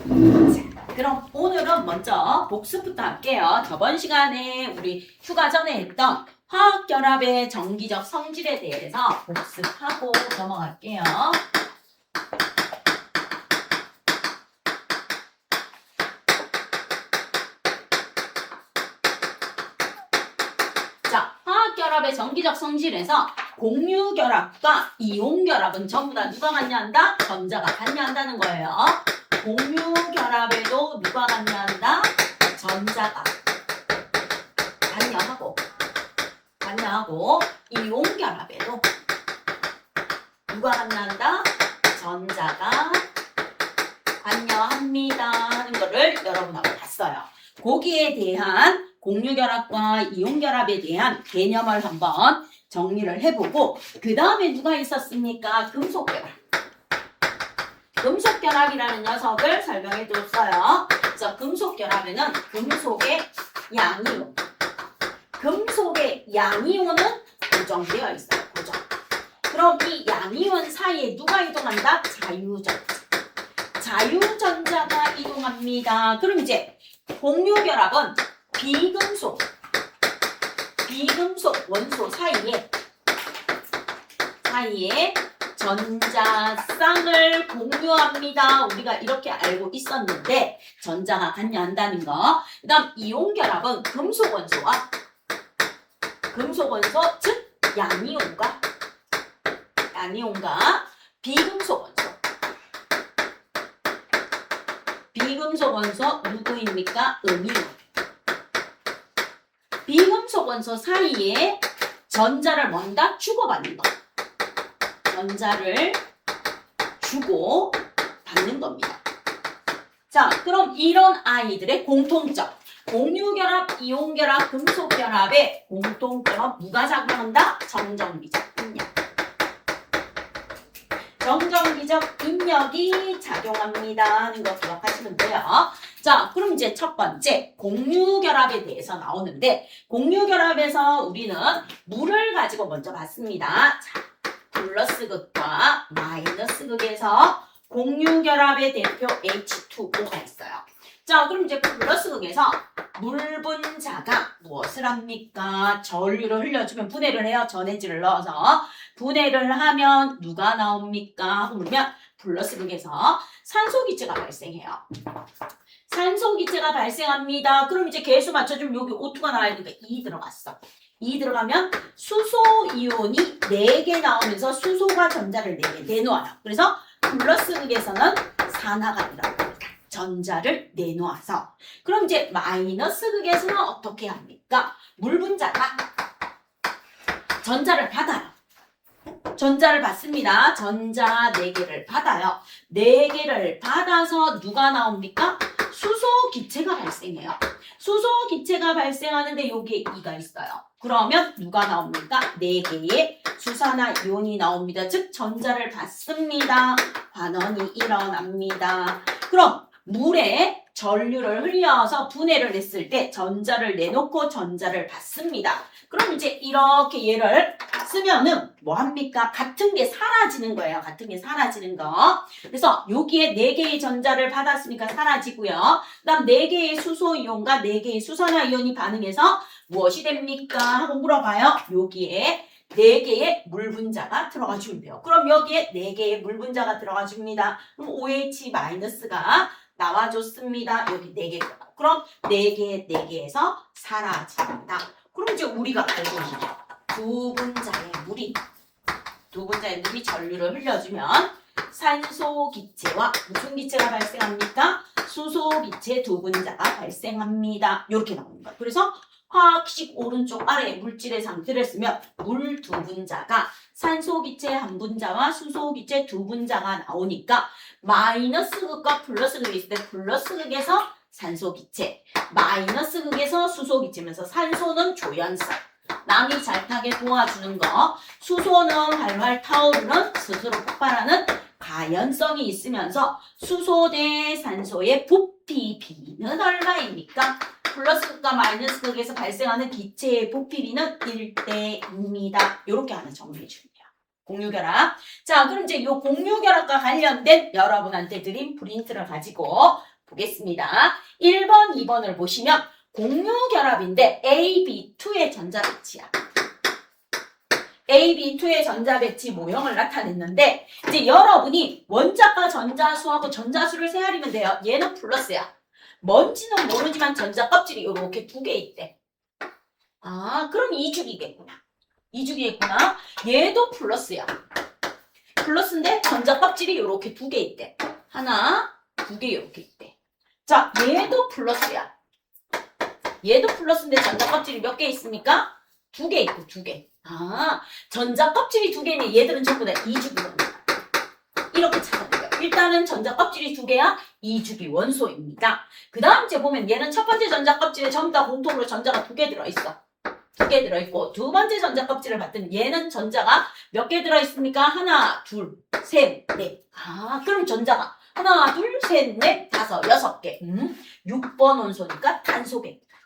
자, 그럼 오늘은 먼저 복습부터 할게요. 저번 시간에 우리 휴가 전에 했던 화학결합의 정기적 성질에 대해서 복습하고 넘어갈게요. 자, 화학결합의 정기적 성질에서 공유결합과 이온결합은 전부 다 누가 관여한다? 전자가 관여한다는 거예요. 공유결합에도 누가 관여한다? 전자가 관여하고 이온결합에도 누가 관여한다? 전자가 관여합니다 하는 거를 여러분하고 봤어요. 거기에 대한 공유결합과 이온결합에 대한 개념을 한번 정리를 해보고 그 다음에 누가 있었습니까? 금속결합. 금속결합이라는 녀석을 설명해 줬어요. 그래서 금속결합에는 금속의 양이온. 금속의 양이온은 고정되어 있어요. 고정. 그럼 이 양이온 사이에 누가 이동한다? 자유전자. 자유전자가 이동합니다. 그럼 이제 공유결합은 비금속 원소 사이에 전자쌍을 공유합니다. 우리가 이렇게 알고 있었는데 전자가 관여한다는 거. 그 다음 이온결합은 금속 원소와 즉 양이온과 비금속 원소 누구입니까? 음이온. 비금속 원소 사이에 전자를 뭔가 주고받는 거. 전자를 주고받는 겁니다. 자, 그럼 이런 아이들의 공통점. 공유결합, 이온결합, 금속결합의 공통점은 누가 작용한다? 정전기적 인력. 정전기적 인력이 작용합니다 하는 거 기억하시면 돼요. 자, 그럼 이제 첫 번째 공유결합에 대해서 나오는데 공유결합에서 우리는 물을 가지고 먼저 봤습니다. 자, 플러스 극과 마이너스 극에서 공유결합의 대표 H2O가 있어요. 자, 그럼 이제 플러스 극에서 물 분자가 무엇을 합니까? 전류를 흘려주면 분해를 해요. 전해질을 넣어서 분해를 하면 누가 나옵니까? 그러면 플러스 극에서 산소기체가 발생해요. 산소기체가 발생합니다. 그럼 이제 개수 맞춰주면 여기 O2가 나와야 되니까 2 들어갔어. 2 들어가면 수소 이온이 4개 나오면서 수소가 전자를 4개 내놓아요. 그래서 플러스 극에서는 산화가이라고 합니다. 전자를 내놓아서. 그럼 이제 마이너스 극에서는 어떻게 합니까? 물 분자가 전자를 받아요. 전자를 받습니다. 전자 4개를 받아요. 4개를 받아서 누가 나옵니까? 수소 기체가 발생해요. 수소 기체가 발생하는데 여기에 2가 있어요. 그러면 누가 나옵니까? 4개의 수산화 이온이 나옵니다. 즉 전자를 받습니다. 환원이 일어납니다. 그럼 물에 전류를 흘려서 분해를 했을 때 전자를 내놓고 전자를 받습니다. 그럼 이제 이렇게 얘를 쓰면은 뭐 합니까? 같은 게 사라지는 거예요. 같은 게 사라지는 거. 그래서 여기에 4개의 전자를 받았으니까 사라지고요. 그 다음 4개의 수소이온과 4개의 수산화이온이 반응해서 무엇이 됩니까? 하고 물어봐요. 여기에 4개의 물 분자가 들어가 주면 돼요. 그럼 여기에 4개의 물 분자가 들어가 줍니다. 그럼 OH-가 나와줬습니다. 여기 4개 들어가. 그럼 4개에서 사라집니다. 그럼 이제 우리가 알고 있는 두 분자의 물이 전류를 흘려주면 산소 기체와 무슨 기체가 발생합니까? 수소 기체 두 분자가 발생합니다. 이렇게 나오는 거예요. 그래서 화학식 오른쪽 아래 물질의 상태를 쓰면 물 두 분자가 산소 기체 한 분자와 수소 기체 두 분자가 나오니까 마이너스 극과 플러스 극이 있을 때 플러스 극에서 산소 기체, 마이너스 극에서 수소 기체면서 산소는 조연성, 남이 잘 타게 도와주는 거, 수소는 활활 타오르는 스스로 폭발하는 가연성이 있으면서 수소 대 산소의 부피 비는 얼마입니까? 플러스 극과 마이너스 극에서 발생하는 기체의 부피 비는 1대2입니다. 이렇게 하나 정리해 주면 돼요. 공유결합. 자, 그럼 이제 이 공유결합과 관련된 여러분한테 드린 프린트를 가지고 보겠습니다. 1번, 2번을 보시면 공유결합인데 AB2의 전자배치야. AB2의 전자배치 모형을 나타냈는데 이제 여러분이 원자과 전자수하고 전자수를 세하리면 돼요. 얘는 플러스야. 뭔지는 모르지만 전자 껍질이 이렇게 두 개 있대. 아, 그럼 이주기겠구나. 이주기겠구나. 얘도 플러스야. 플러스인데 전자 껍질이 이렇게 두 개 있대. 하나, 두 개 이렇게 있대. 자, 얘도 플러스야. 얘도 플러스인데 전자 껍질이 몇 개 있습니까? 두 개 있고 두 개. 아, 전자 껍질이 두 개니 얘들은 전부 다 이주기 원소. 이렇게 찾아내요. 일단은 전자 껍질이 두 개야 이주기 원소입니다. 그 다음 이제 보면 얘는 첫 번째 전자 껍질에 전부 다 공통으로 전자가 두 개 들어있어. 두 개 들어있고 두 번째 전자 껍질을 봤더니 얘는 전자가 몇 개 들어있습니까? 하나, 둘, 셋, 넷. 아, 그럼 전자가 하나, 둘, 셋, 넷, 다섯, 여섯 개. 6번 원소니까 탄소겠구나.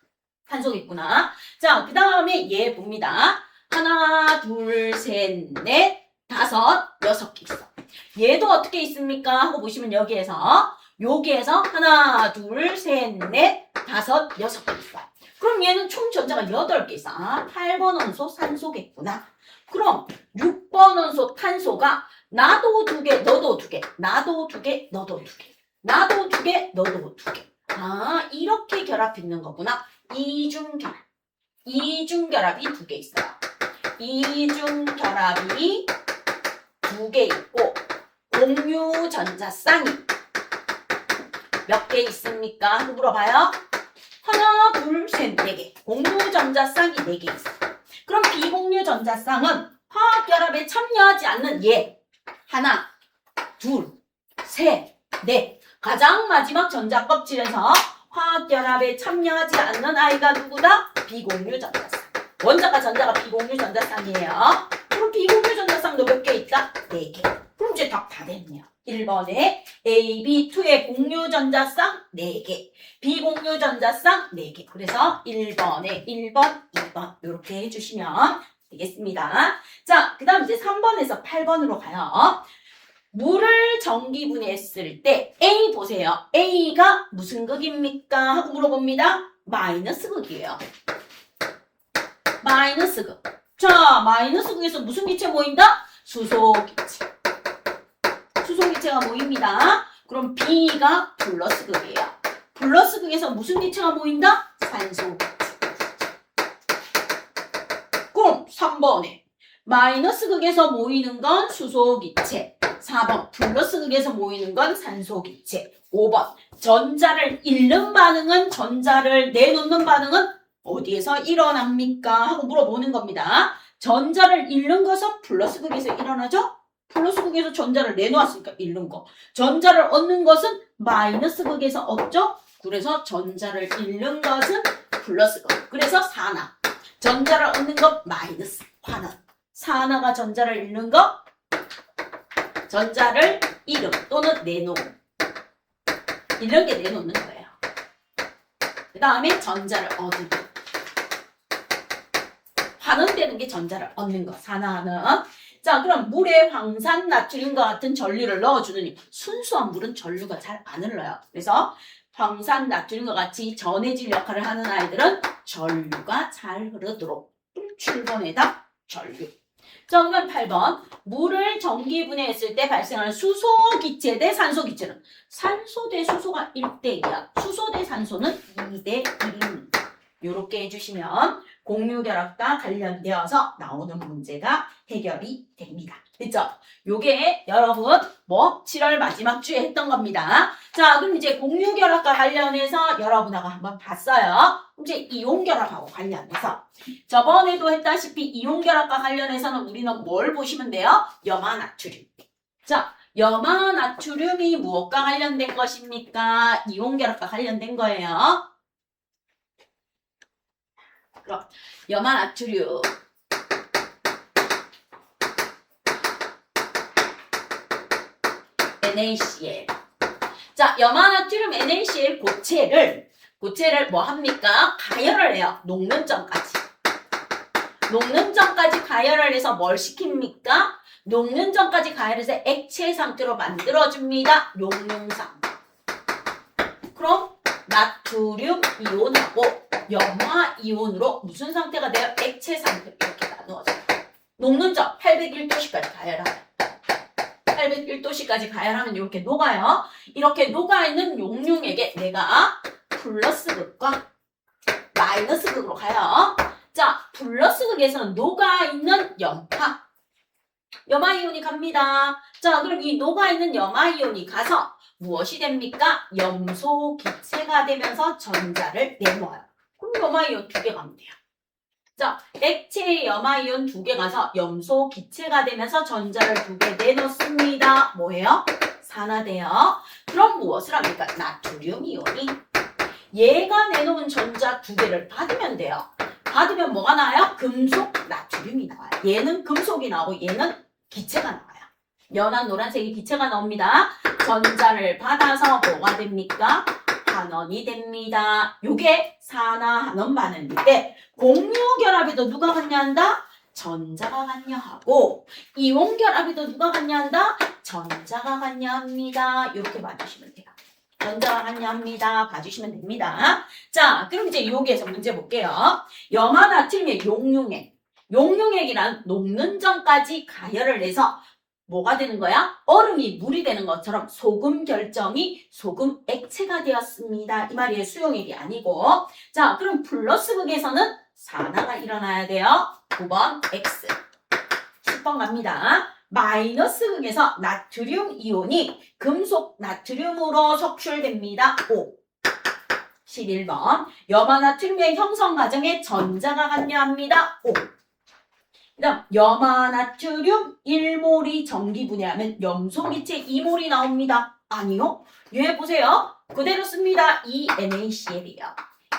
탄소겠구나. 자, 그 다음에 얘 봅니다. 하나, 둘, 셋, 넷, 다섯, 여섯 개 있어. 얘도 어떻게 있습니까? 하고 보시면 여기에서 하나, 둘, 셋, 넷, 다섯, 여섯 개 있어. 그럼 얘는 총 전자가 8개 있어. 아, 8번 원소 산소겠구나. 그럼 6번 원소 탄소가 나도 두 개, 너도 두 개, 나도 두 개, 너도 두 개, 나도 두 개, 너도 두 개. 아, 이렇게 결합 있는 거구나. 이중결합. 이중결합이 두 개 있어요. 이중결합이 두 개 있고 공유전자쌍이 몇 개 있습니까? 하고 물어봐요. 하나, 둘, 셋, 네 개. 공유전자쌍이 4개 있어. 그럼 비공유전자쌍은 화학결합에 참여하지 않는 얘. 하나, 둘, 셋, 넷. 가장 마지막 전자 껍질에서 화학결합에 참여하지 않는 아이가 누구다? 비공유전자쌍. 원자과 전자가 비공유전자쌍이에요. 그럼 비공유전자쌍도 몇 개 있다? 4개. 그럼 이제 답 다 됐네요. 1번에 A, B, 2의 공유전자쌍 4개, 비공유전자쌍 4개. 그래서 1번에 1번, 2번 이렇게 해주시면 되겠습니다. 자, 그 다음 이제 3번에서 8번으로 가요. 물을 전기분해했을 때 A 보세요. A가 무슨 극입니까? 하고 물어봅니다. 마이너스 극이에요. 마이너스 극. 자, 마이너스 극에서 무슨 기체 모인다? 수소기체. 수소기체가 모입니다. 그럼 B가 플러스 극이에요. 플러스 극에서 무슨 기체가 모인다? 산소기체. 그럼 3번에 마이너스 극에서 모이는 건 수소기체. 4번 플러스 극에서 모이는 건 산소기체. 5번 전자를 잃는 반응은 전자를 내놓는 반응은 어디에서 일어납니까? 하고 물어보는 겁니다. 전자를 잃는 것은 플러스 극에서 일어나죠? 플러스 극에서 전자를 내놓았으니까 잃는 거. 전자를 얻는 것은 마이너스 극에서 얻죠? 그래서 전자를 잃는 것은 플러스 극. 그래서 산화. 전자를 얻는 것 마이너스 환원. 산화가 전자를 잃는 거, 전자를 잃음 또는 내놓음. 잃는 게 내놓는 거예요. 그 다음에 전자를 얻는 거. 환원되는 게 전자를 얻는 거. 산화는. 자, 그럼 물에 황산, 나트륨과 같은 전류를 넣어주느니 순수한 물은 전류가 잘 안 흘러요. 그래서 황산, 나트륨과 같이 전해질 역할을 하는 아이들은 전류가 잘 흐르도록 7번에다 전류. 자, 그럼 8번. 물을 전기분해했을 때 발생하는 수소기체 대 산소기체는 산소 대 수소가 1대2야. 수소 대 산소는 2대1입니다. 이렇게 해주시면 공유결합과 관련되어서 나오는 문제가 해결이 됩니다. 됐죠? 요게 여러분 7월 마지막 주에 했던 겁니다. 자, 그럼 이제 공유결합과 관련해서 여러분하고 한번 봤어요. 이제 이온결합하고 관련해서 저번에도 했다시피 이온결합과 관련해서는 우리는 뭘 보시면 돼요? 염화나트륨. 자, 염화나트륨이 무엇과 관련된 것입니까? 이온결합과 관련된 거예요. 그럼 염화나트륨 NaCl. 자, 염화나트륨 NaCl 고체를 뭐 합니까? 가열을 해요. 녹는 점까지. 녹는 점까지 가열을 해서 뭘 시킵니까? 녹는 점까지 가열해서 액체 상태로 만들어줍니다. 용융상. 그럼 나트륨 이온하고 염화 이온으로 무슨 상태가 돼요? 액체 상태 이렇게 나누어져요. 녹는 점 801도씨까지 가열하면 801도씨까지 가열하면 이렇게 녹아요. 이렇게 녹아있는 용융액에 내가 플러스 극과 마이너스 극으로 가요. 자, 플러스 극에서는 녹아있는 염화이온이 갑니다. 자, 그럼 이 녹아있는 염화이온이 가서 무엇이 됩니까? 염소 기체가 되면서 전자를 내놓아요. 그럼 염화이온 2개 가면 돼요. 자, 액체의 염화이온 2개 가서 염소 기체가 되면서 전자를 2개 내놓습니다. 뭐예요? 산화돼요. 그럼 무엇을 합니까? 나트륨 이온이 얘가 내놓은 전자 2개를 받으면 돼요. 받으면 뭐가 나와요? 금속 나트륨이 나와요. 얘는 금속이 나오고 얘는 기체가 나와요. 연한 노란색이 기체가 나옵니다. 전자를 받아서 뭐가 됩니까? 한원이 됩니다. 요게 산화한원 반응인데 공유결합에도 누가 관여한다? 전자가 관여하고 이온결합에도 누가 관여한다? 전자가 관여합니다. 이렇게 봐주시면 돼요. 전자가 관여합니다. 봐주시면 됩니다. 자, 그럼 이제 여기에서 문제 볼게요. 염화나트륨의 용융액이란 녹는 전까지 가열을 해서 뭐가 되는 거야? 얼음이 물이 되는 것처럼 소금 결정이 소금 액체가 되었습니다. 이 말이에요. 수용액이 아니고. 자, 그럼 플러스 극에서는 산화가 일어나야 돼요. 9번 X. 10번 갑니다. 마이너스 극에서 나트륨 이온이 금속 나트륨으로 석출됩니다. 5. 11번. 염화나트륨의 형성 과정에 전자가 관여합니다. 5. 그 다음 염화나트륨 1몰이 전기분해하면 염소기체 2몰이 나옵니다. 아니요. 얘 보세요. 그대로 씁니다. ENaCl이에요.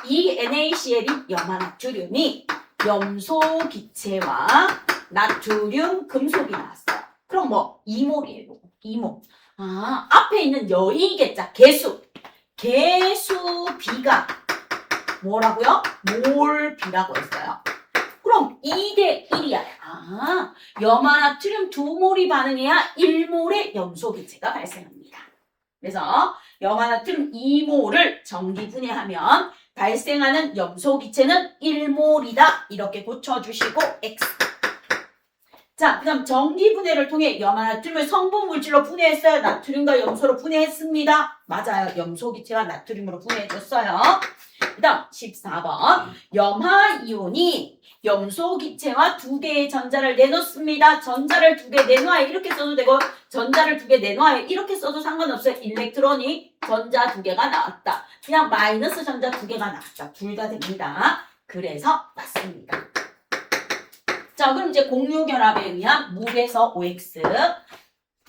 ENaCl이 염화나트륨이 염소기체와 나트륨 금속이 나왔어요. 그럼 뭐 2몰이에요. 2몰. 아, 앞에 있는 여의계자 개수 B가 뭐라고요? 몰B라고 했어요. 그럼 2대 1이야. 아, 염화나트륨 2몰이 반응해야 1몰의 염소기체가 발생합니다. 그래서 염화나트륨 2몰을 전기분해하면 발생하는 염소기체는 1몰이다. 이렇게 고쳐주시고 X. 자, 그 다음 전기분해를 통해 염화나트륨을 성분물질로 분해했어요. 나트륨과 염소로 분해했습니다. 맞아요. 염소기체와 나트륨으로 분해해줬어요. 그 다음 14번 염화이온이 염소기체와 2개의 전자를 내놓습니다. 전자를 2개 내놓아요. 이렇게 써도 되고 전자를 2개 내놓아요. 이렇게 써도 상관없어요. 일렉트론이 전자 2개가 나왔다. 그냥 마이너스 전자 2개가 나왔다. 둘 다 됩니다. 그래서 맞습니다. 자, 그럼 이제 공유결합에 의한 물에서 OX,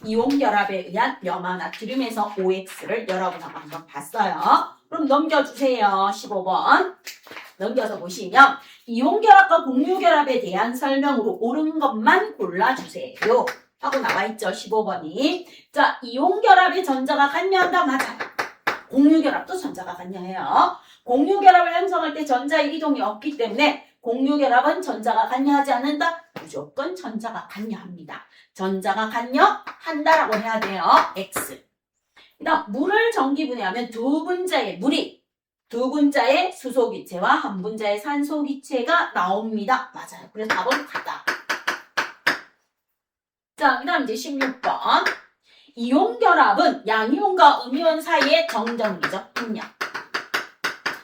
이온결합에 의한 염화나트륨에서 OX를 여러분하고 한번 봤어요. 그럼 넘겨주세요. 15번. 넘겨서 보시면 이온결합과 공유결합에 대한 설명으로 옳은 것만 골라주세요. 하고 나와있죠. 15번이. 자, 이온결합에 전자가 관여한다. 맞아요. 공유결합도 전자가 관여해요. 공유결합을 형성할 때 전자의 이동이 없기 때문에 공유결합은 전자가 관여하지 않는다? 무조건 전자가 관여합니다. 전자가 관여한다라고 해야 돼요. X. 그 다음 물을 전기분해하면 두 분자의 수소기체와 한 분자의 산소기체가 나옵니다. 맞아요. 그래서 답은 같다. 자, 그 다음 이제 16번. 이온결합은 양이온과 음이온 사이의 정전기적 인력.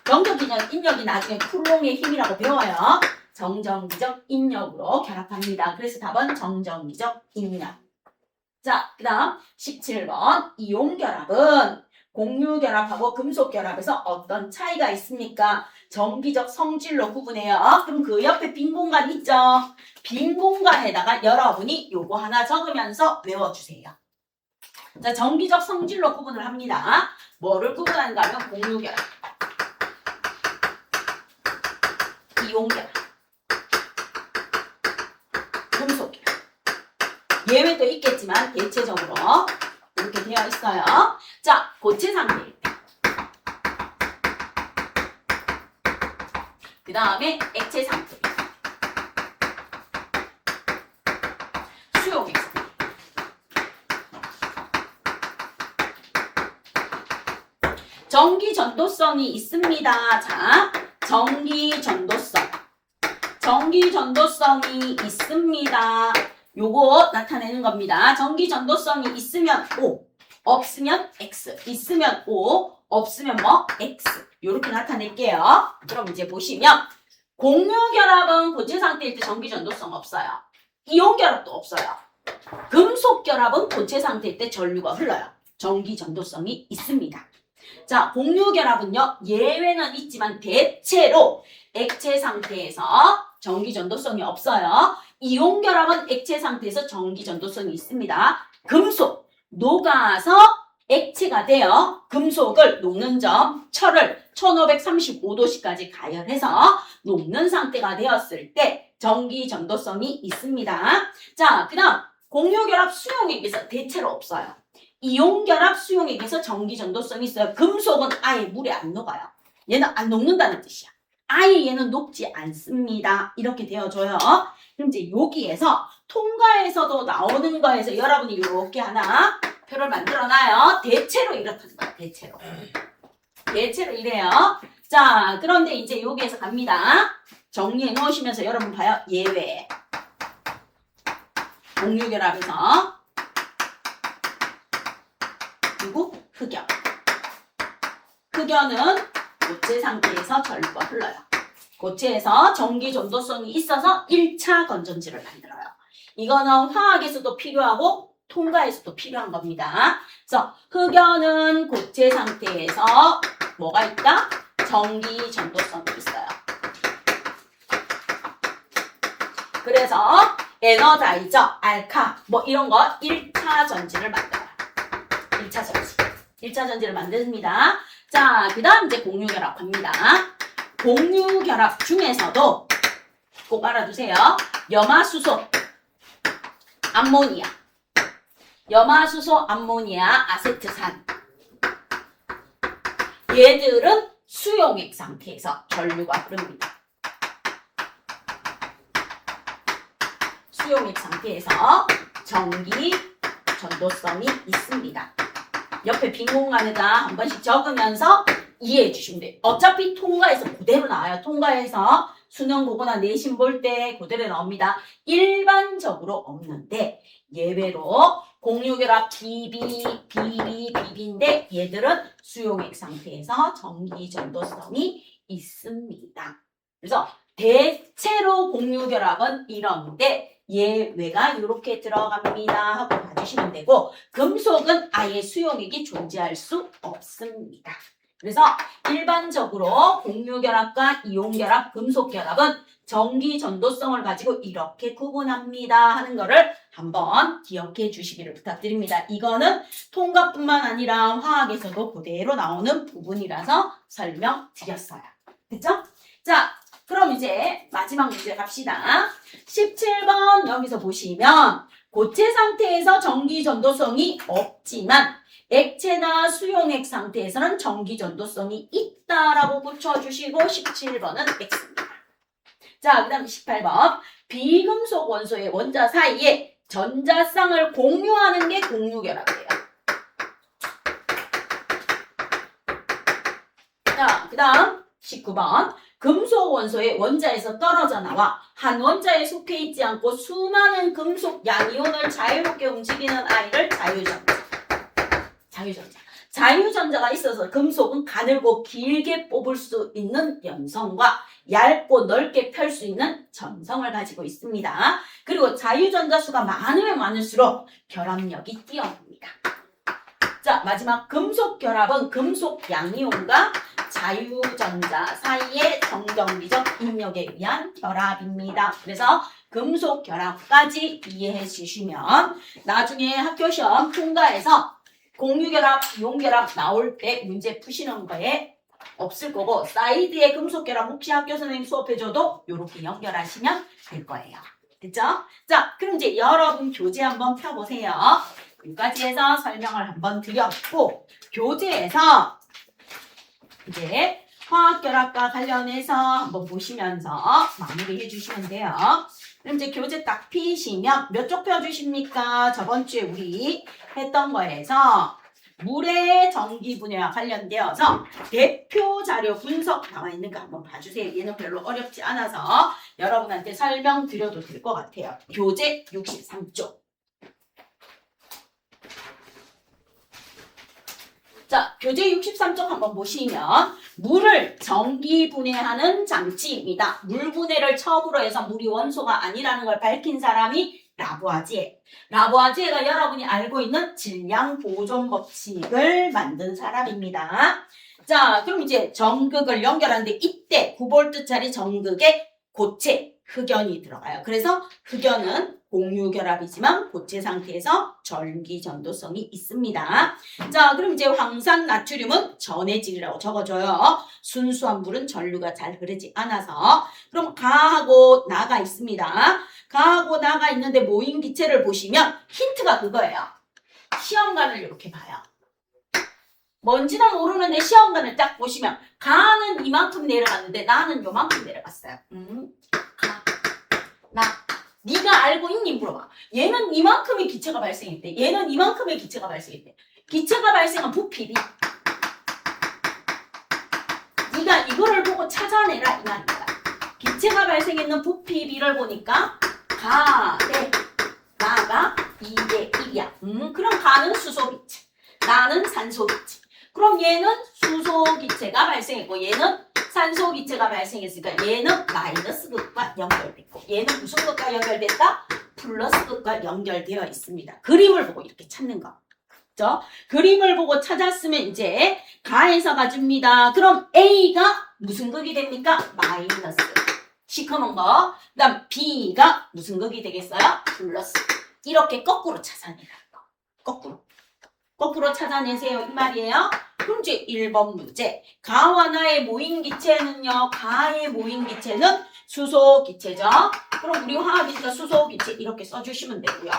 정전기적 인력이 나중에 쿨롱의 힘이라고 배워요. 정전기적 인력으로 결합합니다. 그래서 답은 정전기적 인력. 자, 그 다음 17번. 이온결합은 공유결합하고 금속결합에서 어떤 차이가 있습니까? 전기적 성질로 구분해요. 그럼 그 옆에 빈 공간 있죠? 빈 공간에다가 여러분이 요거 하나 적으면서 외워주세요. 자, 전기적 성질로 구분을 합니다. 뭐를 구분하는가 하면 공유결합, 이온결합, 금속결합. 예외도 있겠지만 대체적으로 이렇게 되어 있어요. 자, 고체 상태일 때. 그 다음에 액체 상태. 수용액 상태. 전기 전도성이 있습니다. 자, 전기 전도성이 있습니다. 요거 나타내는 겁니다. 전기 전도성이 있으면 O, 없으면 X, 있으면 O, 없으면 뭐? X. 요렇게 나타낼게요. 그럼 이제 보시면 공유결합은 고체 상태일 때 전기 전도성 없어요. 이온결합도 없어요. 금속결합은 고체 상태일 때 전류가 흘러요. 전기 전도성이 있습니다. 자, 공유결합은요, 예외는 있지만 대체로 액체 상태에서 전기 전도성이 없어요. 이온결합은 액체 상태에서 전기 전도성이 있습니다. 금속, 녹아서 액체가 되어 금속을 녹는 점, 철을 1535도씨까지 가열해서 녹는 상태가 되었을 때 전기 전도성이 있습니다. 자, 그 다음 공유결합 수용액에서 대체로 없어요. 이온결합 수용액에서 전기 전도성이 있어요. 금속은 아예 물에 안 녹아요. 얘는 안 녹는다는 뜻이야. 아예 얘는 녹지 않습니다. 이렇게 되어줘요. 그럼 이제 여기에서 통과에서도 나오는 거에서 여러분이 이렇게 하나 표를 만들어놔요. 대체로 이렇다는 거야. 대체로 이래요. 자, 그런데 이제 여기에서 갑니다. 정리해 놓으시면서 여러분 봐요. 예외. 공유결합에서 그리고 흑연. 흑연은 고체 상태에서 전류가 흘러요. 고체에서 전기 전도성이 있어서 1차 건전지를 만들어요. 이거는 화학에서도 필요하고 통과에서도 필요한 겁니다. 그래서 흑연은 고체 상태에서 뭐가 있다? 전기 전도성이 있어요. 그래서 에너자이저, 알카 뭐 이런 거 1차 전지를 만들어요. 1차 전지를 만듭니다. 자, 그 다음 이제 공유결합 갑니다. 공유결합 중에서도 꼭 알아두세요. 염화수소, 암모니아, 염화수소, 암모니아, 아세트산. 얘들은 수용액 상태에서 전류가 흐릅니다. 수용액 상태에서 전기 전도성이 있습니다. 옆에 빈 공간에다 한 번씩 적으면서 이해해 주시면 돼요. 어차피 통과에서 그대로 나와요. 통과에서 수능 보거나 내신 볼 때 그대로 나옵니다. 일반적으로 없는데 예외로 공유결합 BB인데 얘들은 수용액 상태에서 전기 전도성이 있습니다. 그래서 대체로 공유결합은 이런데 예외가 이렇게 들어갑니다 하고 봐주시면 되고 금속은 아예 수용액이 존재할 수 없습니다. 그래서 일반적으로 공유결합과 이온결합, 금속결합은 전기 전도성을 가지고 이렇게 구분합니다 하는 거를 한번 기억해 주시기를 부탁드립니다. 이거는 통과뿐만 아니라 화학에서도 그대로 나오는 부분이라서 설명드렸어요. 됐죠? 자, 그럼 이제 마지막 문제 갑시다. 17번 여기서 보시면 고체 상태에서 전기 전도성이 없지만 액체나 수용액 상태에서는 전기 전도성이 있다라고 붙여주시고 17번은 X입니다. 자, 그 다음 18번 비금속 원소의 원자 사이에 전자쌍을 공유하는 게 공유결합이에요. 자, 그 다음 19번 금속 원소의 원자에서 떨어져 나와 한 원자에 속해 있지 않고 수많은 금속 양이온을 자유롭게 움직이는 아이를 자유전자. 자유전자가 있어서 금속은 가늘고 길게 뽑을 수 있는 연성과 얇고 넓게 펼 수 있는 전성을 가지고 있습니다. 그리고 자유전자 수가 많으면 많을수록 결합력이 뛰어납니다. 자, 마지막 금속 결합은 금속 양이온과 자유전자 사이의 정전기적 인력에 의한 결합입니다. 그래서 금속 결합까지 이해해 주시면 나중에 학교 시험 통과해서 공유결합, 이온결합 나올 때 문제 푸시는 거에 없을 거고 사이드에 금속결합 혹시 학교 선생님 수업해줘도 이렇게 연결하시면 될 거예요. 됐죠? 자, 그럼 이제 여러분 교재 한번 펴보세요. 여기까지 해서 설명을 한번 드렸고 교재에서 이제 화학결합과 관련해서 한번 보시면서 마무리해 주시면 돼요. 그럼 이제 교재 딱 피시면 몇 쪽 펴주십니까? 저번 주에 우리 했던 거에서 물의 전기 분해와 관련되어서 대표 자료 분석 나와 있는 거 한번 봐주세요. 얘는 별로 어렵지 않아서 여러분한테 설명드려도 될 것 같아요. 교재 63쪽. 자, 교재 63쪽 한번 보시면 물을 전기 분해하는 장치입니다. 물 분해를 처음으로 해서 물이 원소가 아니라는 걸 밝힌 사람이 라부아지에. 라부아지에가 여러분이 알고 있는 질량 보존 법칙을 만든 사람입니다. 자, 그럼 이제 전극을 연결하는데 이때 9V짜리 전극에 고체, 흑연이 들어가요. 그래서 흑연은 공유결합이지만 고체 상태에서 전기 전도성이 있습니다. 자, 그럼 이제 황산 나트륨은 전해질이라고 적어줘요. 순수한 물은 전류가 잘 흐르지 않아서. 그럼 가하고 나가 있습니다. 가하고 나가 있는데 모인 기체를 보시면 힌트가 그거예요. 시험관을 이렇게 봐요. 뭔지는 모르는데 시험관을 딱 보시면 가는 이만큼 내려갔는데 나는 요만큼 내려갔어요. 나 네가 알고 있니? 물어봐. 얘는 이만큼의 기체가 발생했대. 얘는 이만큼의 기체가 발생했대. 기체가 발생한 부피비. 네가 이거를 보고 찾아내라 이 말입니다. 기체가 발생했는 부피비를 보니까 가 대 나가 2대 1이야. 그럼 가는 수소기체, 나는 산소기체. 그럼 얘는 수소기체가 발생했고 얘는 산소기체가 발생했으니까 얘는 마이너스 극과 연결됐고 얘는 무슨 극과 연결됐다? 플러스 극과 연결되어 있습니다. 그림을 보고 이렇게 찾는 거. 그죠? 그림을 보고 찾았으면 이제 가에서 가줍니다. 그럼 A가 무슨 극이 됩니까? 마이너스. 시커먼 거. 그 다음 B가 무슨 극이 되겠어요? 플러스. 이렇게 거꾸로 찾아내라는 거. 거꾸로 찾아내세요. 이 말이에요. 그럼 이제 1번 문제. 가와 나의 모인 기체는요. 가의 모인 기체는 수소 기체죠. 그럼 우리 화학이니까 수소 기체 이렇게 써주시면 되고요.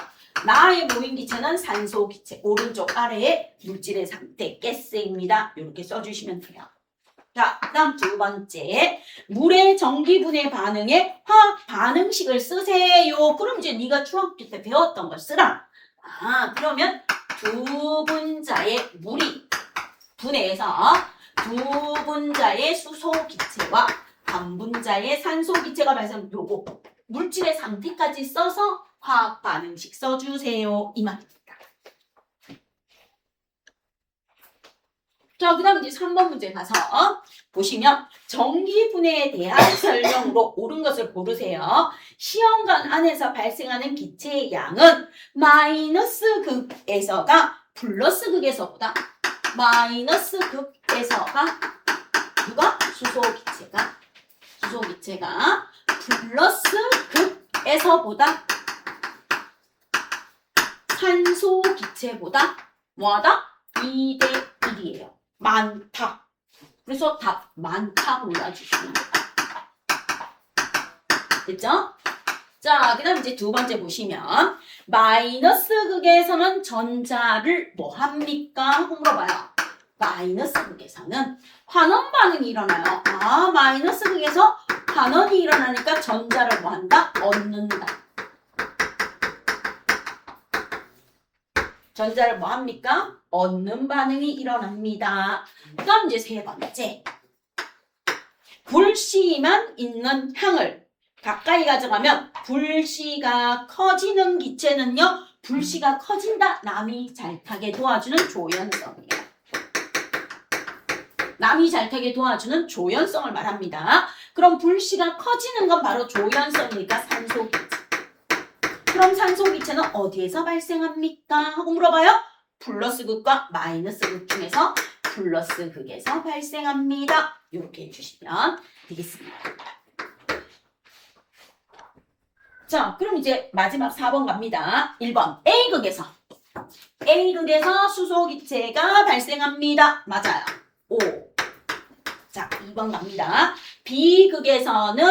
나의 모인 기체는 산소 기체. 오른쪽 아래에 물질의 상태 가스입니다. 이렇게 써주시면 돼요. 자, 그 다음 두 번째. 물의 전기분해 반응에 화학 반응식을 쓰세요. 그럼 이제 네가 중학교 때 배웠던 걸 쓰라. 그러면 두 분자의 물이 분해해서 두 분자의 수소 기체와 한 분자의 산소 기체가 발생. 요거 물질의 상태까지 써서 화학 반응식 써주세요. 이 말입니다. 자, 그 다음 이제 3번 문제 가서 보시면 전기 분해에 대한 설명으로 옳은 것을 고르세요. 시험관 안에서 발생하는 기체의 양은 마이너스 극에서가 플러스 극에서보다 마이너스 극에서가 누가? 수소 기체가 플러스 극에서보다 산소 기체보다 뭐하다? 2대 1이에요. 많다. 그래서 답 많다 골라주시면 돼요. 됐죠? 자, 그 다음 이제 두 번째 보시면 마이너스 극에서는 전자를 뭐 합니까? 물어봐요. 마이너스 극에서는 환원 반응이 일어나요. 마이너스 극에서 환원이 일어나니까 전자를 뭐 한다? 얻는다. 전자를 뭐 합니까? 얻는 반응이 일어납니다. 그다음 이제 세 번째. 불씨만 있는 향을 가까이 가져가면 불씨가 커지는 기체는요. 불씨가 커진다. 남이 잘 타게 도와주는 조연성이에요. 남이 잘 타게 도와주는 조연성을 말합니다. 그럼 불씨가 커지는 건 바로 조연성이니까 산소기체. 그럼 산소기체는 어디에서 발생합니까? 하고 물어봐요. 플러스 극과 마이너스 극 중에서 플러스 극에서 발생합니다. 이렇게 해주시면 되겠습니다. 자, 그럼 이제 마지막 4번 갑니다. 1번 A극에서 수소기체가 발생합니다. 맞아요. O. 자, 2번 갑니다. B극에서는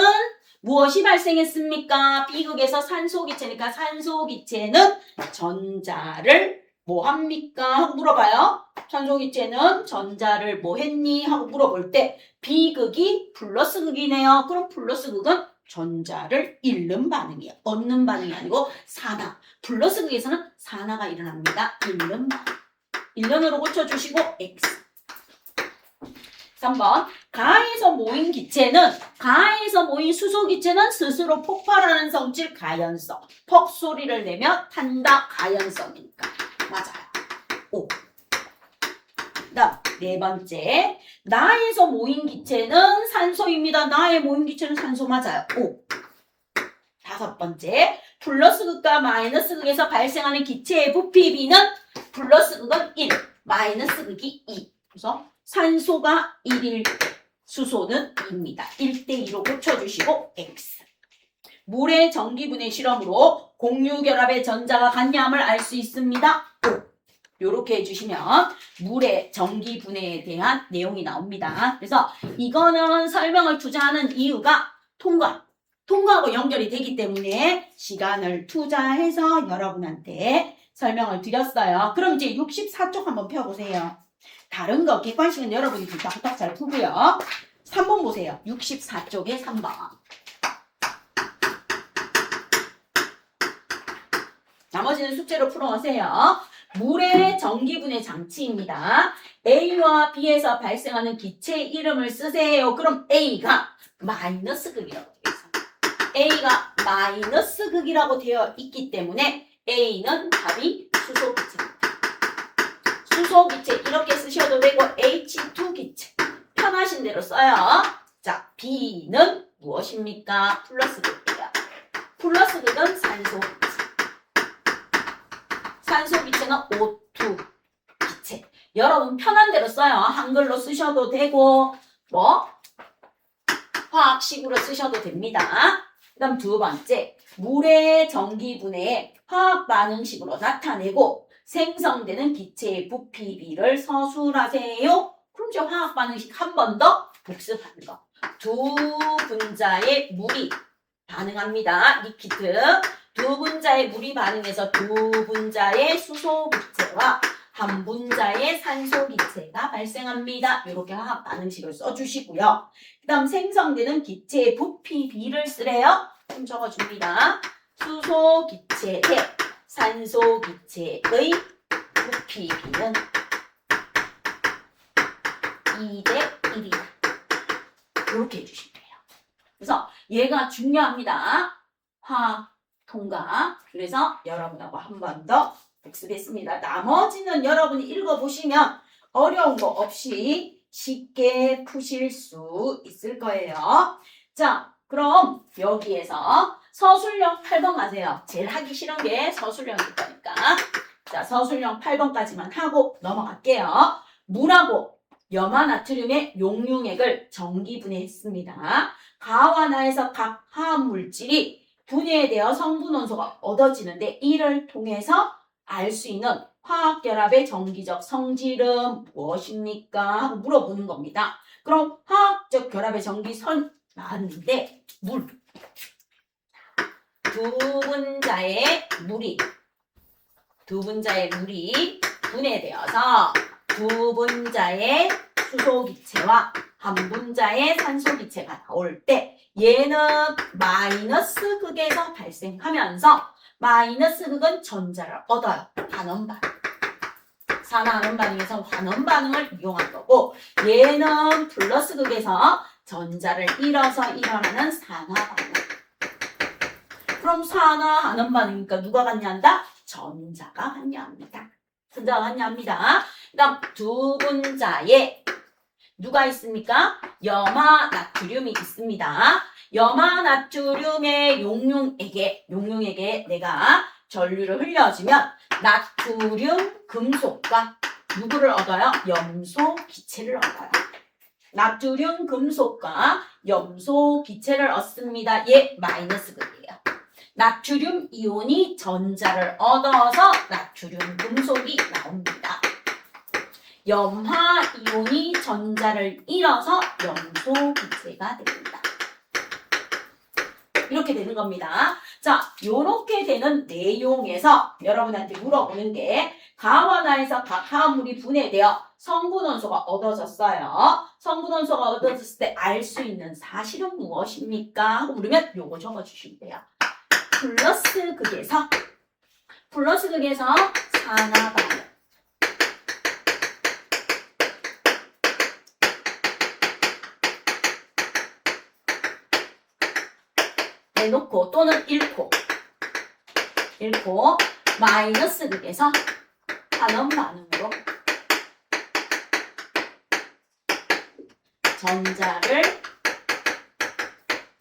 무엇이 발생했습니까? B극에서 산소기체니까 산소기체는 전자를 뭐 합니까? 하고 물어봐요. 산소기체는 전자를 뭐 했니? 하고 물어볼 때 B극이 플러스 극이네요. 그럼 플러스 극은 전자를 잃는 반응이에요. 얻는 반응이 아니고 산화. 플러스 극에서는 산화가 일어납니다. 잃는 반응. 1년으로 고쳐주시고 X. 3번 가에서 모인 수소 기체는 스스로 폭발하는 성질 가연성. 퍽 소리를 내며 탄다 가연성이니까 맞아요. 5. 그다음 네 번째 나에서 모인 기체는 산소입니다. 나에 모인 기체는 산소 맞아요. 5. 다섯 번째 플러스 극과 마이너스 극에서 발생하는 기체의 부피 비는 플러스 극은 1, 마이너스 극이 2. 그래서 산소가 1일 때 수소는 2입니다. 1대2로 고쳐주시고 X. 물의 전기분해 실험으로 공유결합의 전자가 같냐함을 알 수 있습니다. O. 요렇게 해주시면 물의 전기분해에 대한 내용이 나옵니다. 그래서 이거는 설명을 투자하는 이유가 통과하고 연결이 되기 때문에 시간을 투자해서 여러분한테 설명을 드렸어요. 그럼 이제 64쪽 한번 펴보세요. 다른 거 객관식은 여러분이 딱딱 잘 풀고요. 3번 보세요. 64쪽에 3번. 나머지는 숙제로 풀어오세요. 물의 전기분해 장치입니다. A와 B에서 발생하는 기체 이름을 쓰세요. 그럼 A가 마이너스 극이라고 되어 있습니다. A가 마이너스 극이라고 되어 있기 때문에 A는 답이 수소기체입니다. 수소기체 이렇게 쓰셔도 되고 H2 기체 편하신 대로 써요. 자, B는 무엇입니까? 플러스 극이에요. 플러스 극은 산소기체. 산소기체는 O2 기체. 여러분 편한 대로 써요. 한글로 쓰셔도 되고 화학식으로 쓰셔도 됩니다. 그 다음 두 번째, 물의 전기분해에 화학반응식으로 나타내고 생성되는 기체의 부피비를 서술하세요. 그럼 이제 화학반응식 한 번 더 복습하는 거. 두 분자의 물이 반응합니다. 리퀴드. 두 분자의 물이 반응해서 두 분자의 수소기체와 한 분자의 산소기체가 발생합니다. 이렇게 화학 반응식을 써주시고요. 그 다음 생성되는 기체의 부피비를 쓰래요. 좀 적어줍니다. 수소기체 대 산소기체의 부피비는 2대 1이다. 이렇게 해주시면 돼요. 그래서 얘가 중요합니다. 화학 통과. 그래서 여러분하고 한 번 더 복습했습니다. 나머지는 여러분이 읽어보시면 어려운 거 없이 쉽게 푸실 수 있을 거예요. 자, 그럼 여기에서 서술형 8번 가세요. 제일 하기 싫은 게 서술형일 거니까. 자, 서술형 8번까지만 하고 넘어갈게요. 물하고 염화나트륨의 용융액을 전기분해했습니다. 가와 나에서 각 화합물질이 분해되어 성분원소가 얻어지는데 이를 통해서 알 수 있는 화학결합의 전기적 성질은 무엇입니까? 하고 물어보는 겁니다. 그럼 화학적 결합의 전기선 나왔는데 물. 두 분자의 물이 분해되어서 두 분자의 수소기체와 한 분자의 산소기체가 나올 때 얘는 마이너스 극에서 발생하면서 마이너스 극은 전자를 얻어요. 환원 반응. 산화환원 반응에서 환원 반응을 이용한 거고 얘는 플러스 극에서 전자를 잃어서 일어나는 산화 반응. 그럼 산화환원 반응이니까 누가 같냐한다? 전자가 같냐합니다. 전자가 같냐합니다. 그 다음 두 분자에 누가 있습니까? 염화나트륨이 있습니다. 염화나트륨의 용융액에 내가 전류를 흘려주면 나트륨 금속과 누구를 얻어요? 염소 기체를 얻어요. 나트륨 금속과 염소 기체를 얻습니다. 얘 마이너스 극이에요. 나트륨 이온이 전자를 얻어서 나트륨 금속이 나옵니다. 염화 이온이 전자를 잃어서 염소 기체가 됩니다. 이렇게 되는 겁니다. 자, 요렇게 되는 내용에서 여러분한테 물어보는 게 가와 나에서 각 화합물이 분해되어 성분원소가 얻어졌어요. 성분원소가 얻어졌을 때 알 수 있는 사실은 무엇입니까? 하고 물으면 요거 적어주시면 돼요. 플러스 극에서 산화 반응. 내놓고 또는 잃고 마이너스 극에서 반응 반응으로 전자를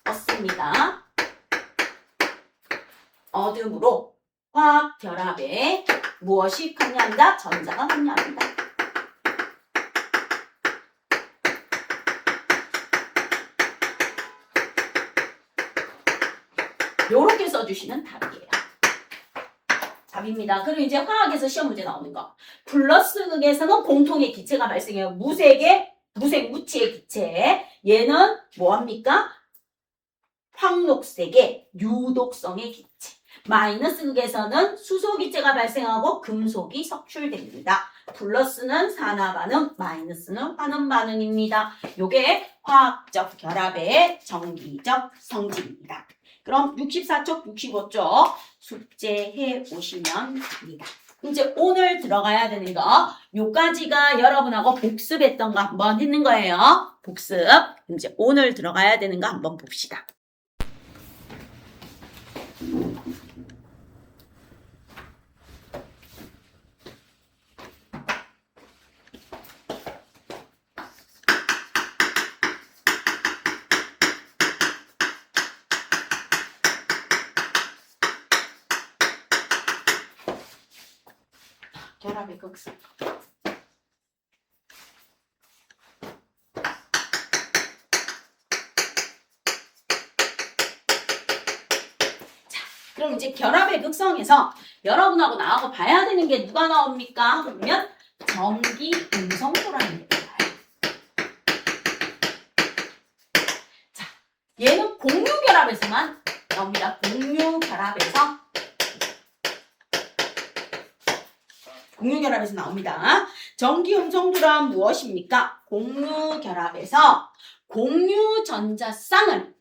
얻습니다. 어둠으로 화학 결합에 무엇이 관여한다? 전자가 관여한다. 요렇게 써주시는 답이에요. 답입니다. 그리고 이제 화학에서 시험 문제 나오는 거. 플러스 극에서는 공통의 기체가 발생해요. 무색무취의 기체. 얘는 뭐합니까? 황록색의 유독성의 기체. 마이너스 극에서는 수소 기체가 발생하고 금속이 석출됩니다. 플러스는 산화 반응, 마이너스는 환원 반응입니다. 요게 화학적 결합의 정기적 성질입니다. 그럼 64쪽, 65쪽 숙제해 오시면 됩니다. 이제 오늘 들어가야 되는 거, 요까지가 여러분하고 복습했던 거 한번 했는 거예요. 복습. 이제 오늘 들어가야 되는 거 한번 봅시다. 결합의 극성. 자, 그럼 이제 결합의 극성에서 여러분하고 나하고 봐야 되는 게 누가 나옵니까? 그러면 전기 음성도라는 게 나와요. 자, 얘는 공유 결합에서만 나옵니다. 공유 결합에서 나옵니다. 전기 음성도란 무엇입니까? 공유 결합에서 공유 전자쌍입니다.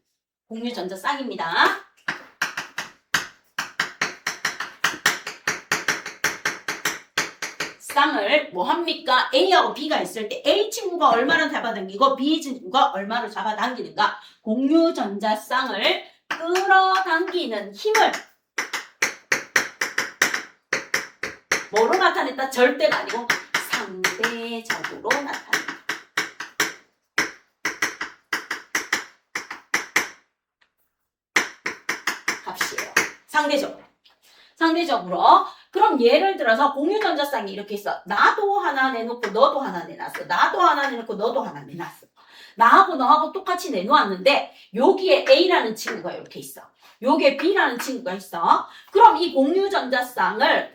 쌍을 뭐 합니까? A하고 B가 있을 때 A 친구가 얼마나 잡아당기고 B 친구가 얼마로 잡아당기는가? 공유 전자쌍을 끌어당기는 힘을 뭐로 나타냈다? 절대가 아니고 상대적으로 나타낸다. 값이에요. 상대적으로. 그럼 예를 들어서 공유전자쌍이 이렇게 있어. 나도 하나 내놓고 너도 하나 내놨어. 나도 하나 내놓고 너도 하나 내놨어. 나하고 너하고 똑같이 내놓았는데 여기에 A라는 친구가 이렇게 있어. 여기에 B라는 친구가 있어. 그럼 이 공유전자쌍을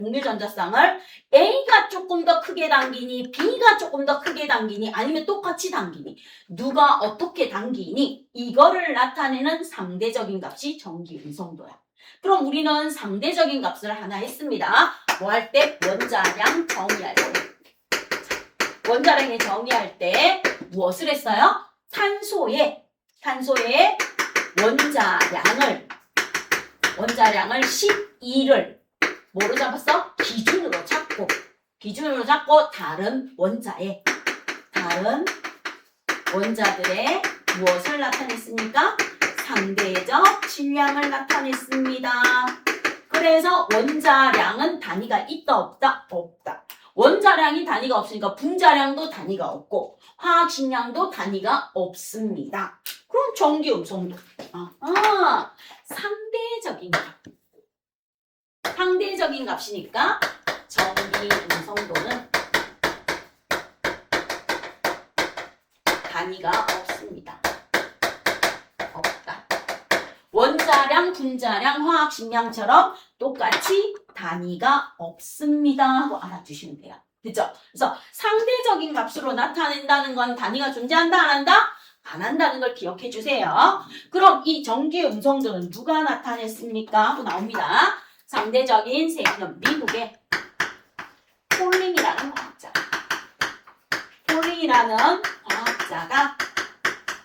A가 조금 더 크게 당기니 B가 조금 더 크게 당기니 아니면 똑같이 당기니 누가 어떻게 당기니 이거를 나타내는 상대적인 값이 전기 음성도야. 그럼 우리는 상대적인 값을 하나 했습니다. 뭐 할 때? 원자량 정의할 때. 원자량에 정의할 때 무엇을 했어요? 탄소의 원자량을 12를 뭐로 잡았어? 기준으로 잡고 다른 원자들의 무엇을 나타냈습니까? 상대적 질량을 나타냈습니다. 그래서 원자량은 단위가 있다 없다? 없다. 원자량이 단위가 없으니까 분자량도 단위가 없고 화학식량도 단위가 없습니다. 그럼 전기 음성도. 상대적인 값이니까 전기 음성도는 단위가 없습니다. 없다. 원자량, 분자량, 화학식량처럼 똑같이 단위가 없습니다 하고 알아두시면 돼요. 그렇죠? 그래서 상대적인 값으로 나타낸다는 건 단위가 존재한다 안 한다? 안 한다는 걸 기억해 주세요. 그럼 이 전기 음성도는 누가 나타냈습니까? 하고 나옵니다. 상대적인 세계는 미국의 폴링이라는 화학자가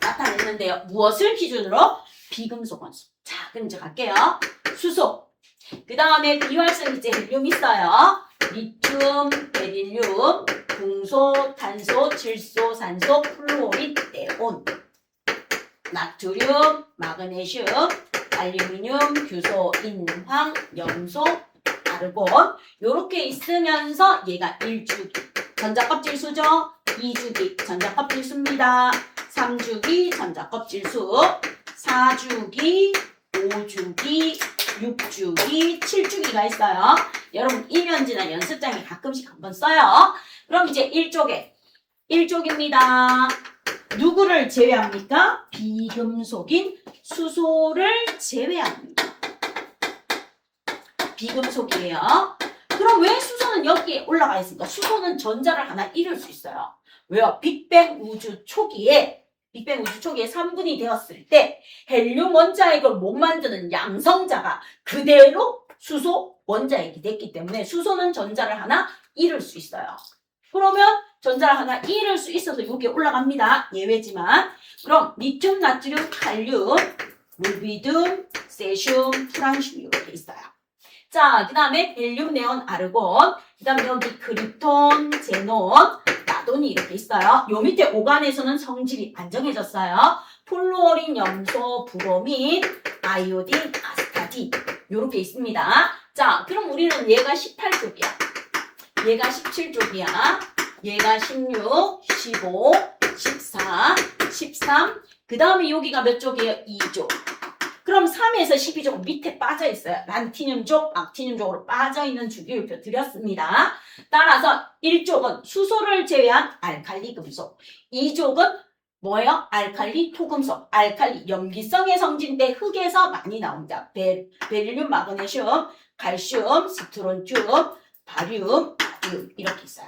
나타냈는데요. 무엇을 기준으로? 비금속 원소. 자, 그럼 이제 갈게요. 수소. 그 다음에 비활성 이제 헬륨 있어요. 리튬, 베릴륨, 중소, 탄소, 질소, 산소, 플루오린, 네온, 나트륨, 마그네슘, 알루미늄, 규소, 인황, 염소, 아르곤 요렇게 있으면서 얘가 1주기 전자껍질수죠. 2주기 전자껍질수입니다. 3주기 전자껍질수 4주기 5주기 6주기 7주기가 있어요. 여러분 이면지나 연습장에 가끔씩 한번 써요. 그럼 이제 1쪽입니다. 누구를 제외합니까? 비금속인 수소를 제외합니다. 비금속이에요. 그럼 왜 수소는 여기에 올라가 있습니까? 수소는 전자를 하나 잃을 수 있어요. 왜요? 빅뱅 우주 초기에 3분이 되었을 때 헬륨 원자핵을 못 만드는 양성자가 그대로 수소 원자핵이 됐기 때문에 수소는 전자를 하나 잃을 수 있어요. 그러면 전자를 하나 잃을 수 있어서 여기에 올라갑니다. 예외지만. 그럼 리튬, 나트륨, 칼륨, 몰비듐, 세슘, 프란슘 이렇게 있어요. 자, 그 다음에 헬륨, 네온, 아르곤, 그 다음에 여기 크립톤, 제논, 나돈이 이렇게 있어요. 요 밑에 오간에서는 성질이 안 정해졌어요. 플루오린, 염소, 브로민, 아이오딘, 아스타딘 요렇게 있습니다. 자, 그럼 우리는 얘가 18쪽이야. 얘가 17쪽이야. 얘가 16, 15, 14, 13. 그 다음에 여기가 몇 쪽이에요? 2쪽. 그럼 3에서 12쪽 밑에 빠져 있어요. 란티늄쪽, 악티늄쪽으로 빠져 있는 주기율표 드렸습니다. 따라서 1쪽은 수소를 제외한 알칼리 금속. 2쪽은 뭐예요? 알칼리 토금속. 알칼리 염기성의 성질인데 흙에서 많이 나옵니다. 베릴륨, 마그네슘, 칼슘, 시트론튬, 바륨, 나디움 이렇게 있어요.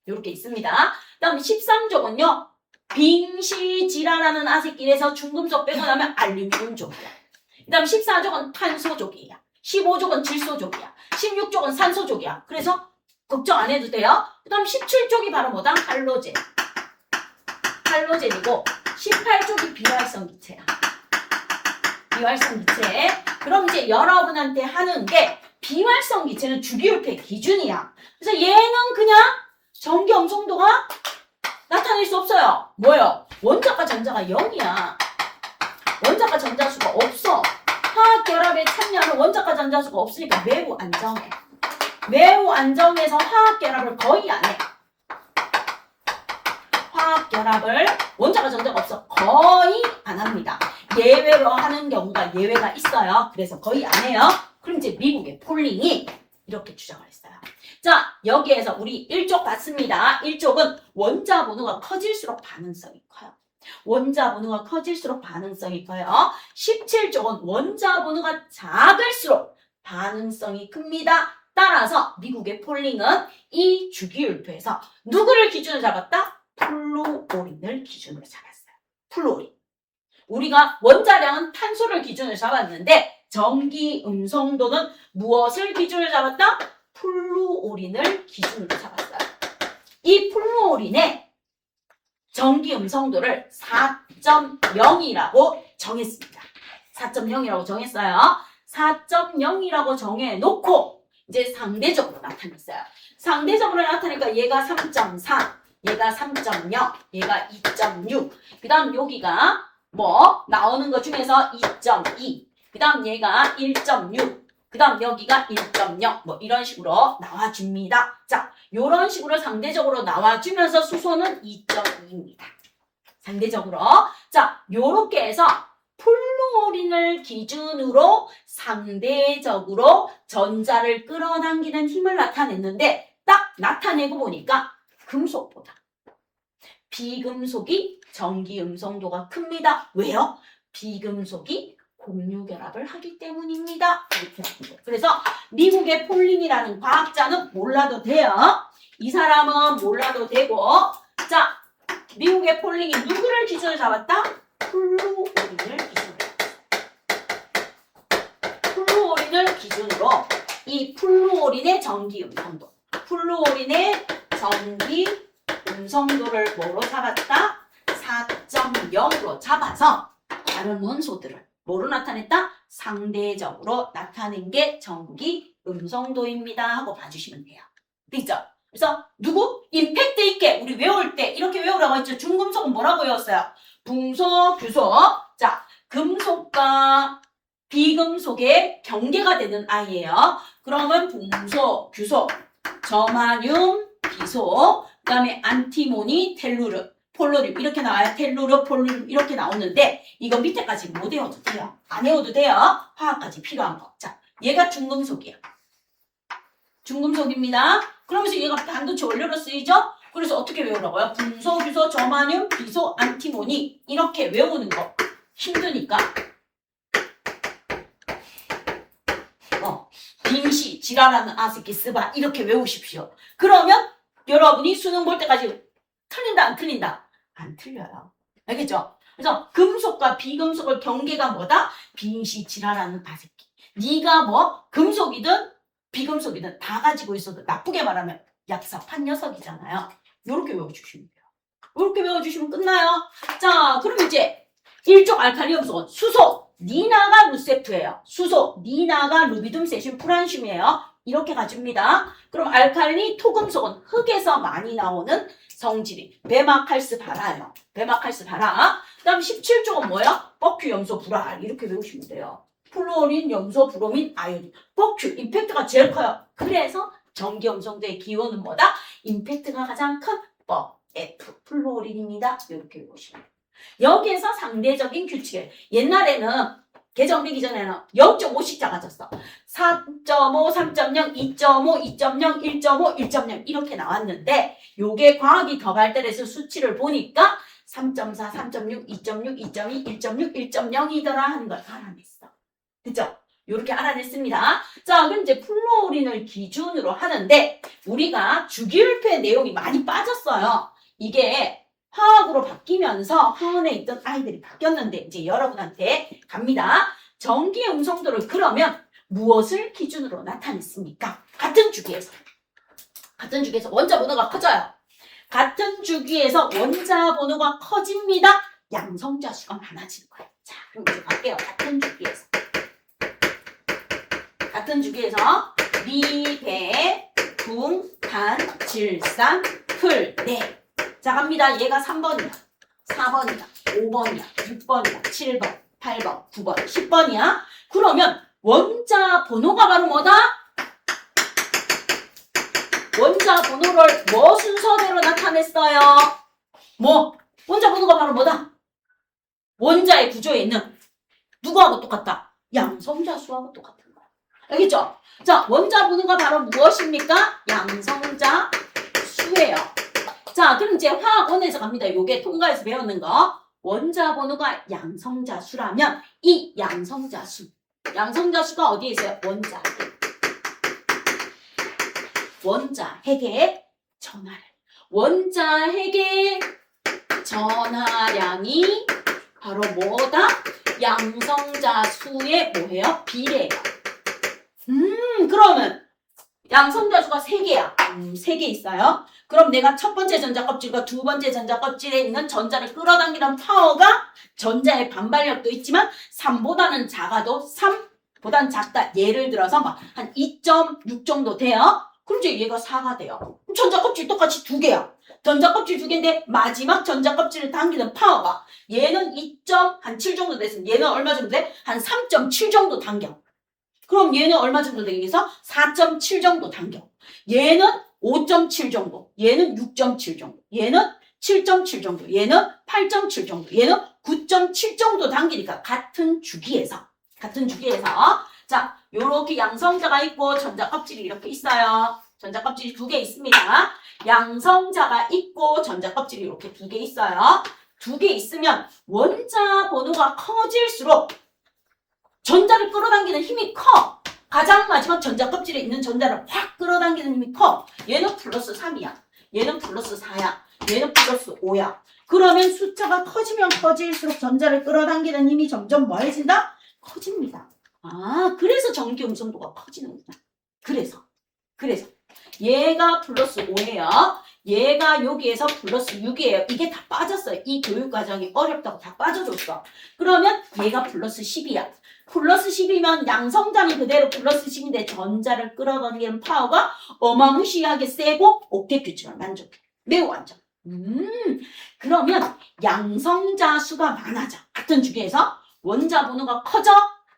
이렇게 있습니다. 다음 13쪽은요. 빙시지라라는 아세길에서 중금속 빼고 나면 알루미늄족이야. 그 다음 14쪽은 탄소족이야. 15쪽은 질소족이야. 16쪽은 산소족이야. 그래서 걱정 안 해도 돼요. 그 다음 17쪽이 바로 뭐다? 할로젠. 할로젠이고 18쪽이 비활성 기체야. 비활성 기체. 그럼 이제 여러분한테 하는 게 비활성 기체는 주기율표의 기준이야. 그래서 얘는 그냥 전기 엄성도가 나타낼 수 없어요. 뭐예요? 원자과 전자가 0이야. 원자과 전자수가 없어. 화학결합에 참여하는 원자과 전자수가 없으니까 매우 안정해. 매우 안정해서 화학결합을 거의 안 해. 화학결합을 원자과 전자가 없어. 거의 안 합니다. 예외로 하는 경우가 예외가 있어요. 그래서 거의 안 해요. 그럼 이제 미국의 폴링이 이렇게 주장을 했어요. 자, 여기에서 우리 1쪽 봤습니다. 1쪽은 원자 번호가 커질수록 반응성이 커요. 원자 번호가 커질수록 반응성이 커요. 17쪽은 원자 번호가 작을수록 반응성이 큽니다. 따라서 미국의 폴링은 이 주기율표에서 누구를 기준으로 잡았다? 플루오린을 기준으로 잡았어요. 플루오린. 우리가 원자량은 탄소를 기준으로 잡았는데 전기 음성도는 무엇을 기준으로 잡았다? 플루오린을 기준으로 잡았어요. 이 플루오린의 전기 음성도를 4.0이라고 정했습니다. 4.0이라고 정했어요. 4.0이라고 정해놓고 이제 상대적으로 나타냈어요. 상대적으로 나타내니까 얘가 3.4, 얘가 3.0, 얘가 2.6. 그 다음 여기가 뭐 나오는 것 중에서 2.2. 그 다음 얘가 1.6. 그 다음 여기가 1.0 뭐 이런 식으로 나와줍니다. 자, 요런 식으로 상대적으로 나와주면서 수소는 2.2입니다. 상대적으로. 자, 요렇게 해서 플루오린을 기준으로 상대적으로 전자를 끌어당기는 힘을 나타냈는데 딱 나타내고 보니까 금속보다 비금속이 전기 음성도가 큽니다. 왜요? 비금속이 공유결합을 하기 때문입니다. 그래서 미국의 폴링이라는 과학자는 몰라도 돼요. 이 사람은 몰라도 되고 자, 미국의 폴링이 누구를 기준으로 잡았다? 플루오린을 기준으로 플루오린을 기준으로 이 플루오린의 전기 음성도 플루오린의 전기 음성도를 뭐로 잡았다? 4.0으로 잡아서 다른 원소들을 뭐로 나타냈다? 상대적으로 나타낸 게 전기 음성도입니다 하고 봐주시면 돼요. 됐죠? 그래서 누구? 임팩트 있게 우리 외울 때 이렇게 외우라고 했죠. 중금속은 뭐라고 외웠어요? 붕소, 규소. 자, 금속과 비금속의 경계가 되는 아이예요. 그러면 붕소, 규소, 저마늄, 비소, 그 다음에 안티모니, 텔루르, 폴로륨 이렇게 나와요. 텔루르, 폴로륨 이렇게 나오는데 이거 밑에까지 못 외워도 돼요. 안 외워도 돼요. 화학까지 필요한 거. 자, 얘가 중금속이야. 중금속입니다. 그러면서 얘가 반도체 원료로 쓰이죠? 그래서 어떻게 외우라고요? 붕소, 규소, 저마늄, 비소, 안티모니 이렇게 외우는 거 힘드니까 빙시, 지랄하는 아스키스바 이렇게 외우십시오. 그러면 여러분이 수능 볼 때까지 틀린다 안 틀린다? 안 틀려요. 알겠죠? 그래서 금속과 비금속을 경계가 뭐다? 빙시, 지랄하는 아스키. 네가 뭐 금속이든 비금속이든 다 가지고 있어도 나쁘게 말하면 얍삽한 녀석이잖아요. 요렇게 외워주시면 돼요. 요렇게 외워주시면 끝나요. 자, 그럼 이제 일족 알칼리 염소는 수소, 니나가 루세프예요. 수소, 니나가 루비듐, 세슘, 프란슘이에요. 이렇게 가줍니다. 그럼 알칼리 토금속은 흙에서 많이 나오는 성질이 베마칼스 바라예요. 베마칼스 바라. 그 다음 17쪽은 뭐예요? 뻑큐, 염소, 불알 이렇게 외우시면 돼요. 플루오린, 염소, 브로민, 아이오딘. 뻑큐, 임팩트가 제일 커요. 그래서 전기염성도의 기호는 뭐다? 임팩트가 가장 큰 뻑, F, 플루오린입니다. 이렇게 외우시면 돼요. 여기에서 상대적인 규칙을 옛날에는 개정되기 전에는 0.5씩 작아졌어. 4.5, 3.0, 2.5, 2.0, 1.5, 1.0 이렇게 나왔는데 요게 과학이 더 발달해서 수치를 보니까 3.4, 3.6, 2.6, 2.2, 1.6, 1.0이더라 하는 걸 알아냈어. 그죠? 요렇게 알아냈습니다. 자, 그럼 이제 플루오린을 기준으로 하는데 우리가 주기율표의 내용이 많이 빠졌어요. 이게 화학으로 바뀌면서 화원에 있던 아이들이 바뀌었는데 이제 여러분한테 갑니다. 전기 음성도를 그러면 무엇을 기준으로 나타냈습니까? 같은 주기에서 원자 번호가 커져요. 같은 주기에서 원자 번호가 커집니다. 양성자 수가 많아지는 거예요. 자, 그럼 이제 갈게요. 같은 주기에서 미, 배, 붕, 단, 질산, 풀, 네. 자, 갑니다. 얘가 3번이야. 4번이야. 5번이야. 6번이야. 7번, 8번, 9번, 10번이야. 그러면 원자 번호가 바로 뭐다? 원자 번호를 뭐 순서대로 나타냈어요? 원자 번호가 바로 뭐다? 원자의 구조에 있는 누구하고 똑같다? 양성자 수하고 똑같은 거야. 알겠죠? 자, 원자 번호가 바로 무엇입니까? 양성자 수예요. 자, 그럼 이제 화학원에서 갑니다. 요게 통과해서 배웠는 거. 원자 번호가 양성자 수라면 이 양성자 수가 어디에 있어요? 원자 핵의 전하량. 원자 핵의 전하량이 바로 뭐다? 양성자 수의 뭐예요? 비례예요. 그러면 양성자 수가 3개야. 3개 있어요. 그럼 내가 첫 번째 전자 껍질과 두 번째 전자 껍질에 있는 전자를 끌어당기는 파워가 전자의 반발력도 있지만 3보다는 작아도 3보다는 작다. 예를 들어서 막 한 2.6 정도 돼요. 그럼 이제 얘가 4가 돼요. 전자 껍질 똑같이 2개야. 전자 껍질 2개인데 마지막 전자 껍질을 당기는 파워가 얘는 2.7 정도 됐으면 얘는 얼마 정도 돼? 한 3.7 정도 당겨. 그럼 얘는 얼마 정도 되겠어? 4.7 정도 당겨. 얘는 5.7 정도, 얘는 6.7 정도, 얘는 7.7 정도, 얘는 8.7 정도, 얘는 9.7 정도 당기니까 같은 주기에서 자, 요렇게 양성자가 있고 전자 껍질이 이렇게 있어요. 전자 껍질이 2개 있습니다. 양성자가 있고 전자 껍질이 이렇게 2개 있어요. 2개 있으면 원자 번호가 커질수록 전자를 끌어당기는 힘이 커. 가장 마지막 전자 껍질에 있는 전자를 확 끌어당기는 힘이 커. 얘는 플러스 3이야. 얘는 플러스 4야. 얘는 플러스 5야. 그러면 숫자가 커지면 커질수록 전자를 끌어당기는 힘이 점점 뭐해진다? 커집니다. 아, 그래서 전기 음성도가 커지는구나. 그래서 얘가 플러스 5예요. 얘가 여기에서 플러스 6이에요. 이게 다 빠졌어요. 이 교육과정이 어렵다고 다 빠져줬어. 그러면 얘가 플러스 10이야. 플러스 10이면 양성자는 그대로 플러스 10인데 전자를 끌어당기는 파워가 어마무시하게 세고 옥텟 규칙을 만족해. 매우 완전. 그러면 양성자 수가 많아져. 같은 주기에서 원자 번호가 커져.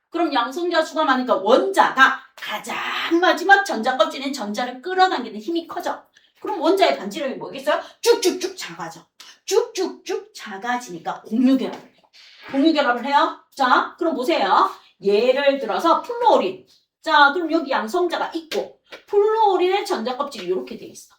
그럼 양성자 수가 많으니까 원자가 가장 마지막 전자 껍질인 전자를 끌어당기는 힘이 커져. 그럼 원자의 반지름이 뭐겠어요? 쭉쭉쭉 작아져. 쭉쭉쭉 작아지니까 공유결합을 해요. 공유결합을 해요. 자, 그럼 보세요. 예를 들어서 플루오린. 자, 그럼 여기 양성자가 있고 플루오린의 전자 껍질이 이렇게 돼 있어.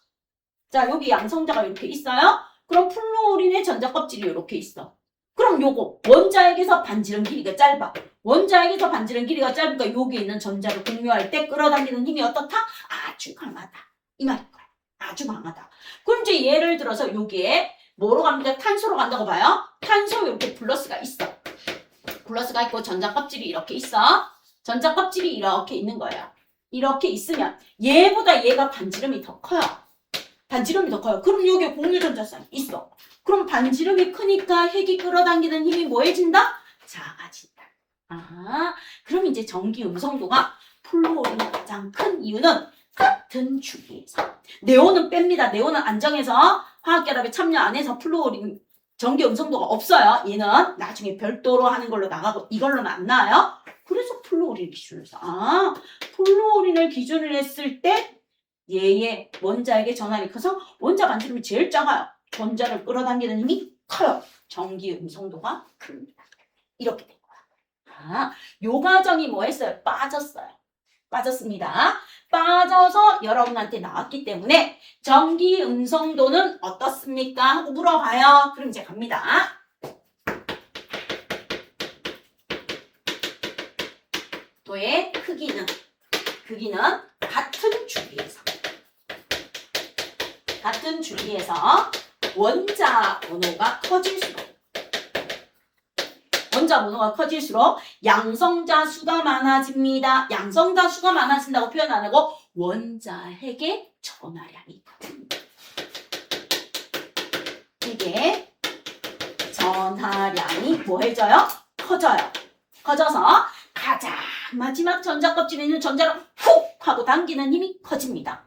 자, 여기 양성자가 이렇게 있어요. 그럼 플루오린의 전자 껍질이 이렇게 있어. 그럼 요거 원자에게서 반지름 길이가 짧아. 원자에게서 반지름 길이가 짧으니까 여기 있는 전자를 공유할 때 끌어당기는 힘이 어떻다? 아주 강하다. 이 말인 거야. 아주 강하다. 그럼 이제 예를 들어서 여기에 뭐로 갑니까? 탄소로 간다고 봐요. 탄소 이렇게 플러스가 있어. 플러스가 있고 전자 껍질이 이렇게 있어. 전자 껍질이 이렇게 있는 거예요. 이렇게 있으면 얘보다 얘가 반지름이 더 커요. 반지름이 더 커요. 그럼 여기에 공유전자쌍이 있어. 그럼 반지름이 크니까 핵이 끌어당기는 힘이 뭐해진다? 작아진다. 아, 그럼 이제 전기 음성도가 플루오린이 가장 큰 이유는 같은 주기에서. 네온은 뺍니다. 네온은 안정해서 화학결합에 참여 안 해서 플루오린 전기 음성도가 없어요. 얘는 나중에 별도로 하는 걸로 나가고 이걸로는 안 나와요. 그래서 플루오린 기준을 써. 아, 플루오린을 기준을 했을 때 얘의 원자에게 전압이 커서 원자 반지름이 제일 작아요. 전자를 끌어당기는 힘이 커요. 전기 음성도가 큽니다. 이렇게 된 거야. 아, 요 과정이 뭐 했어요? 빠졌어요. 빠졌습니다. 빠져서 여러분한테 나왔기 때문에 전기 음성도는 어떻습니까? 하고 물어봐요. 그럼 이제 갑니다. 도의 크기는 같은 주기에서 원자 번호가 커질수록 양성자 수가 많아집니다. 양성자 수가 많아진다고 표현 안 하고 원자 핵의 전하량이 커집니다. 핵의 전하량이 뭐해져요? 커져요. 커져서 가장 마지막 전자 껍질에 있는 전자를 훅 하고 당기는 힘이 커집니다.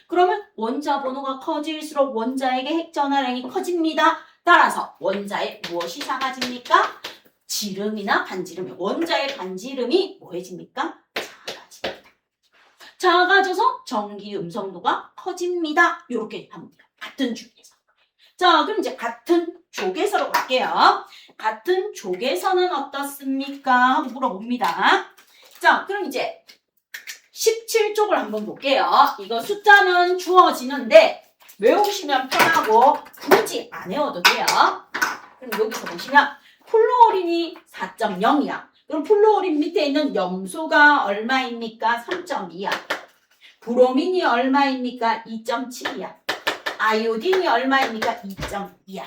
그러면 원자 번호가 커질수록 원자에게 핵 전하량이 커집니다. 따라서 원자에 무엇이 작아집니까? 지름이나 반지름이. 원자의 반지름이 뭐해집니까? 작아집니다. 작아져서 전기 음성도가 커집니다. 이렇게 합니다. 같은 주기에서. 자, 그럼 이제 같은 조개서로 갈게요. 같은 조개서는 어떻습니까? 하고 물어봅니다. 자, 그럼 이제 17쪽을 한번 볼게요. 이거 숫자는 주어지는데 외우시면 편하고 굳이 안 외워도 돼요. 그럼 여기서 보시면 플루오린이 4.0이야. 그럼 플루오린 밑에 있는 염소가 얼마입니까? 3.2야. 브로민이 얼마입니까? 2.7이야. 아이오딘이 얼마입니까? 2.2야.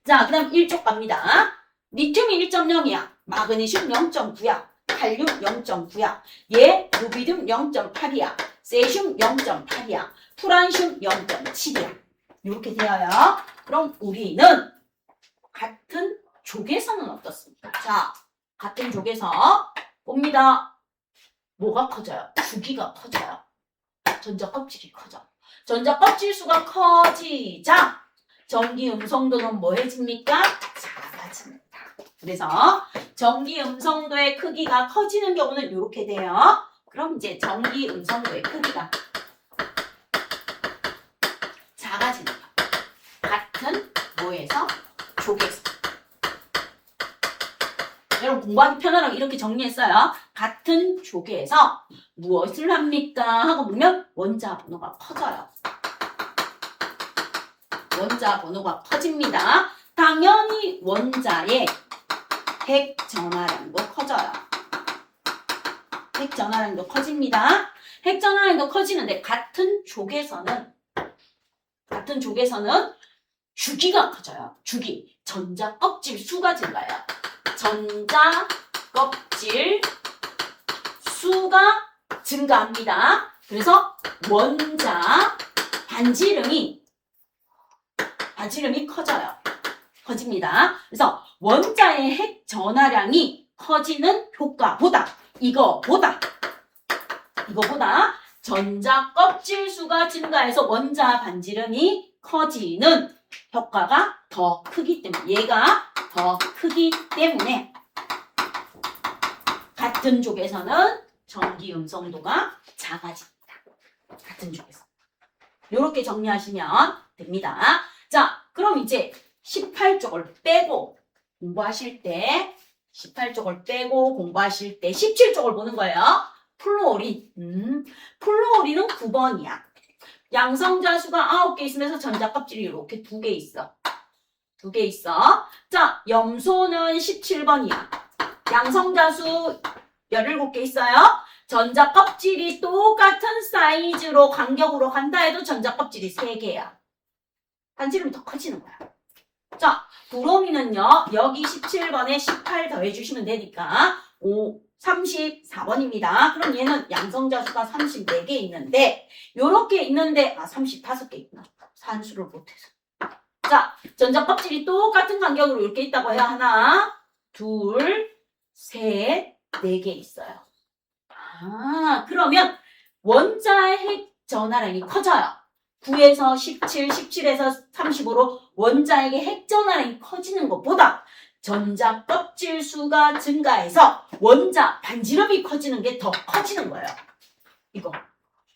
자, 그 다음 1쪽 갑니다. 리튬이 1.0이야. 마그네슘 0.9야. 칼륨 0.9야. 얘 루비듐 0.8이야. 세슘 0.8이야. 프란슘 0.7이야. 이렇게 되어요. 그럼 우리는 같은 족에서는 어떻습니까? 자, 같은 족에서 봅니다. 뭐가 커져요? 주기가 커져요. 전자 껍질이 커져. 전자 껍질 수가 커지자 전기 음성도는 뭐해집니까? 작아집니다. 그래서 전기 음성도의 크기가 커지는 경우는 이렇게 돼요. 그럼 이제 전기 음성도의 크기가 작아지는 거. 같은 뭐에서? 족에서. 여러분 공부하기 편하라고 이렇게 정리했어요. 같은 족에서 무엇을 합니까? 하고 보면 원자 번호가 커져요. 원자 번호가 커집니다. 당연히 원자의 핵 전하량도 커져요. 핵 전하량도 커집니다. 핵 전하량도 커지는데 같은 족에서는 주기가 커져요. 주기. 전자 껍질 수가 증가해요. 전자 껍질 수가 증가합니다. 그래서 원자 반지름이 커집니다. 그래서 원자의 핵 전하량이 커지는 효과보다 이거보다 전자 껍질 수가 증가해서 원자 반지름이 커지는 효과가 더 크기 때문에 얘가 더 크기 때문에 같은 족에서는 전기 음성도가 작아집니다. 같은 족에서. 이렇게 정리하시면 됩니다. 자, 그럼 이제 18쪽을 빼고 공부하실 때 18쪽을 빼고 공부하실 때 17쪽을 보는 거예요. 플루오린. 플루오린은 9번이야. 양성자수가 9개 있으면서 전자껍질이 이렇게 2개 있어. 2개 있어. 자, 염소는 17번이야. 양성자수 17개 있어요. 전자껍질이 똑같은 사이즈로 간격으로 간다 해도 전자껍질이 3개야. 반지름이 더 커지는 거야. 자, 브로미는요. 여기 17번에 18 더해주시면 되니까 34번입니다. 그럼 얘는 양성자수가 34개 있는데 요렇게 있는데 35개 있구나. 산수를 못해서. 자, 전자껍질이 똑같은 간격으로 이렇게 있다고 해요. 하나, 둘, 셋, 4개 있어요. 그러면 원자의 핵 전하량이 커져요. 9에서 17, 17에서 35로 원자에게 핵 전하량이 커지는 것보다 전자 껍질 수가 증가해서 원자 반지름이 커지는 게 더 커지는 거예요. 이거.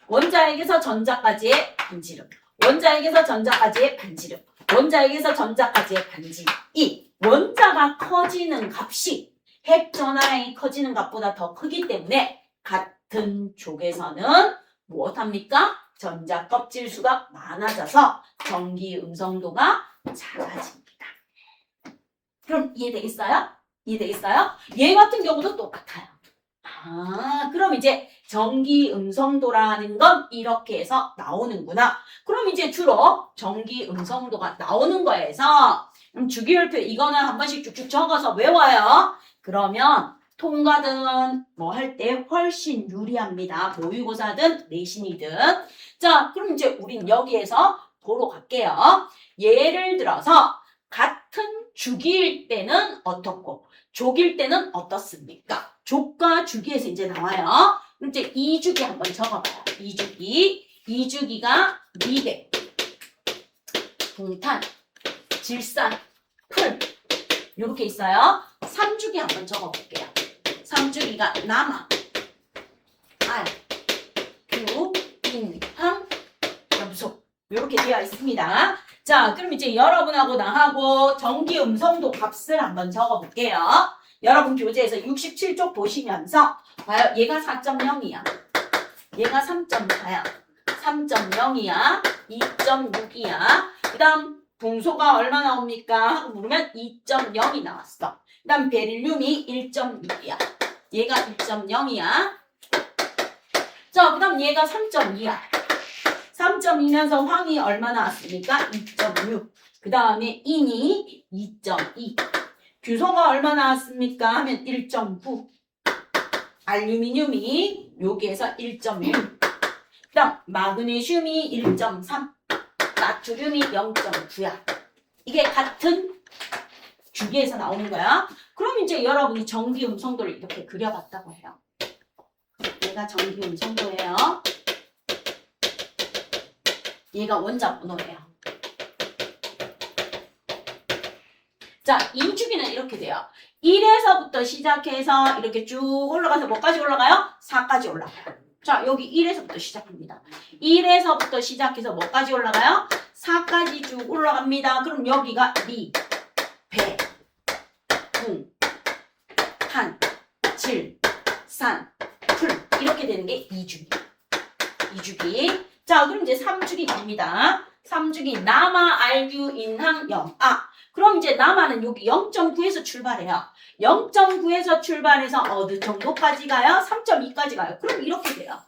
원자에게서 전자까지의 반지름. 원자에게서 전자까지의 반지름. 원자에게서 전자까지의 반지름. 이 원자가 커지는 값이 핵 전하량이 커지는 값보다 더 크기 때문에 같은 족에서는 무엇합니까? 전자 껍질 수가 많아져서 전기 음성도가 작아집니다. 그럼 이해되겠어요? 이해되겠어요? 얘 같은 경우도 똑같아요. 그럼 이제 전기 음성도라는 건 이렇게 해서 나오는구나. 그럼 이제 주로 전기 음성도가 나오는 거에서 주기율표 이거는 한 번씩 쭉쭉 적어서 외워요. 그러면 통과든 뭐 할 때 훨씬 유리합니다. 모의고사든 내신이든. 자, 그럼 이제 우린 여기에서 보러 갈게요. 예를 들어서 같은 주기일 때는 어떻고 족일 때는 어떻습니까? 족과 주기에서 이제 나와요. 그럼 이제 2주기 한번 적어봐요. 2주기. 2주기가 미백, 동탄, 질산, 풀 이렇게 있어요. 3주기 한번 적어볼게요. 3주기가 남아, 알, 규, 인, 항, 염소 이렇게 되어 있습니다. 자, 그럼 이제 여러분하고 나하고 전기 음성도 값을 한번 적어볼게요. 여러분 교재에서 67쪽 보시면서 봐요. 얘가 4.0이야. 얘가 3.4야. 3.0이야. 2.6이야. 그 다음 동소가 얼마 나옵니까? 하고 물으면 2.0이 나왔어. 그 다음 베릴륨이 1.6이야. 얘가 1.0이야. 자, 그 다음 얘가 3.2야. 3.2면서 황이 얼마 나왔습니까? 2.6. 그 다음에 인이 2.2. 규소가 얼마 나왔습니까? 하면 1.9. 알루미늄이 여기에서 1.6. 그 다음 마그네슘이 1.3. 나트륨이 0.9야. 이게 같은 주기에서 나오는 거야. 그럼 이제 여러분이 전기 음성도를 이렇게 그려봤다고 해요. 얘가 전기 음성도예요. 얘가 원자 번호예요. 자, 2주기는 이렇게 돼요. 1에서부터 시작해서 이렇게 쭉 올라가서 뭐까지 올라가요? 4까지 올라가요. 자, 여기 1에서부터 시작합니다. 1에서부터 시작해서 뭐까지 올라가요? 4까지 쭉 올라갑니다. 그럼 여기가 리, 배, 붕, 탄, 질, 산, 풀 이렇게 되는 게 2주기. 2주기. 자, 그럼 이제 3주기 갑니다. 3주기 남아, 알규, 인항, 염. 그럼 이제 남아는 여기 0.9에서 출발해요. 0.9에서 출발해서 어느 정도까지 가요? 3.2까지 가요. 그럼 이렇게 돼요.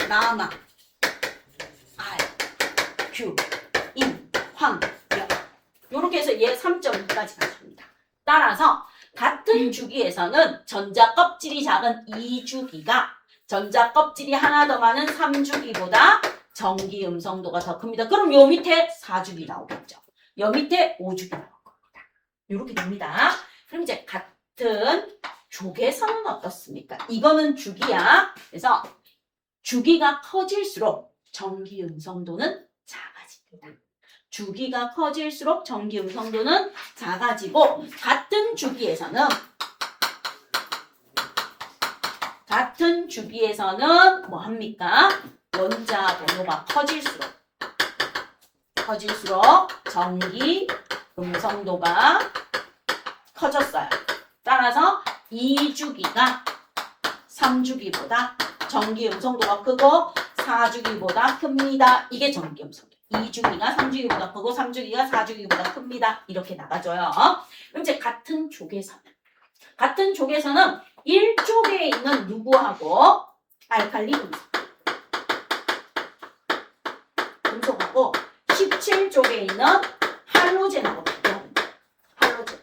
남아, 알, 규, 인, 황, 염. 요렇게 해서 얘 3.2까지 가줍니다. 따라서 같은 주기에서는 전자 껍질이 작은 2주기가 전자 껍질이 하나 더 많은 3주기보다 전기 음성도가 더 큽니다. 그럼 요 밑에 4주기 나오겠죠. 요 밑에 5주기 나올 겁니다. 이렇게 됩니다. 그럼 이제 같은 족에서는 어떻습니까? 이거는 주기야. 그래서 주기가 커질수록 전기 음성도는 작아집니다. 주기가 커질수록 전기 음성도는 작아지고 같은 주기에서는 같은 주기에서는 뭐 합니까? 원자 번호가 커질수록 전기 음성도가 커졌어요. 따라서 2주기가 3주기보다 전기 음성도가 크고 4주기보다 큽니다. 이게 전기 음성도. 2주기가 3주기보다 크고 3주기가 4주기보다 큽니다. 이렇게 나가줘요. 그럼 이제 같은 족에서는 1쪽에 있는 누구하고 알칼리 금속하고 17쪽에 있는 할로젠하고 비교하면 돼요. 할로젠.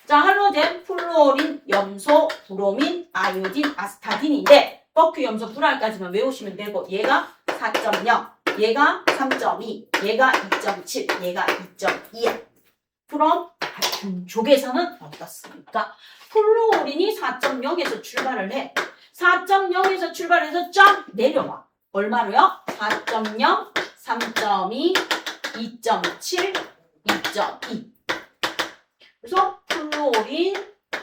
자, 할로젠, 플루오린, 염소, 브로민, 아요딘, 아스타딘인데 버큐, 염소, 불알까지만 외우시면 되고 얘가 4.0, 얘가 3.2, 얘가 2.7, 얘가 2.2야. 그럼 같은 족에서는 어떻습니까? 플루오린이 4.0에서 출발을 해. 4.0에서 출발해서 쫙 내려와. 얼마로요? 4.0, 3.2, 2.7, 2.2. 그래서 플루오린,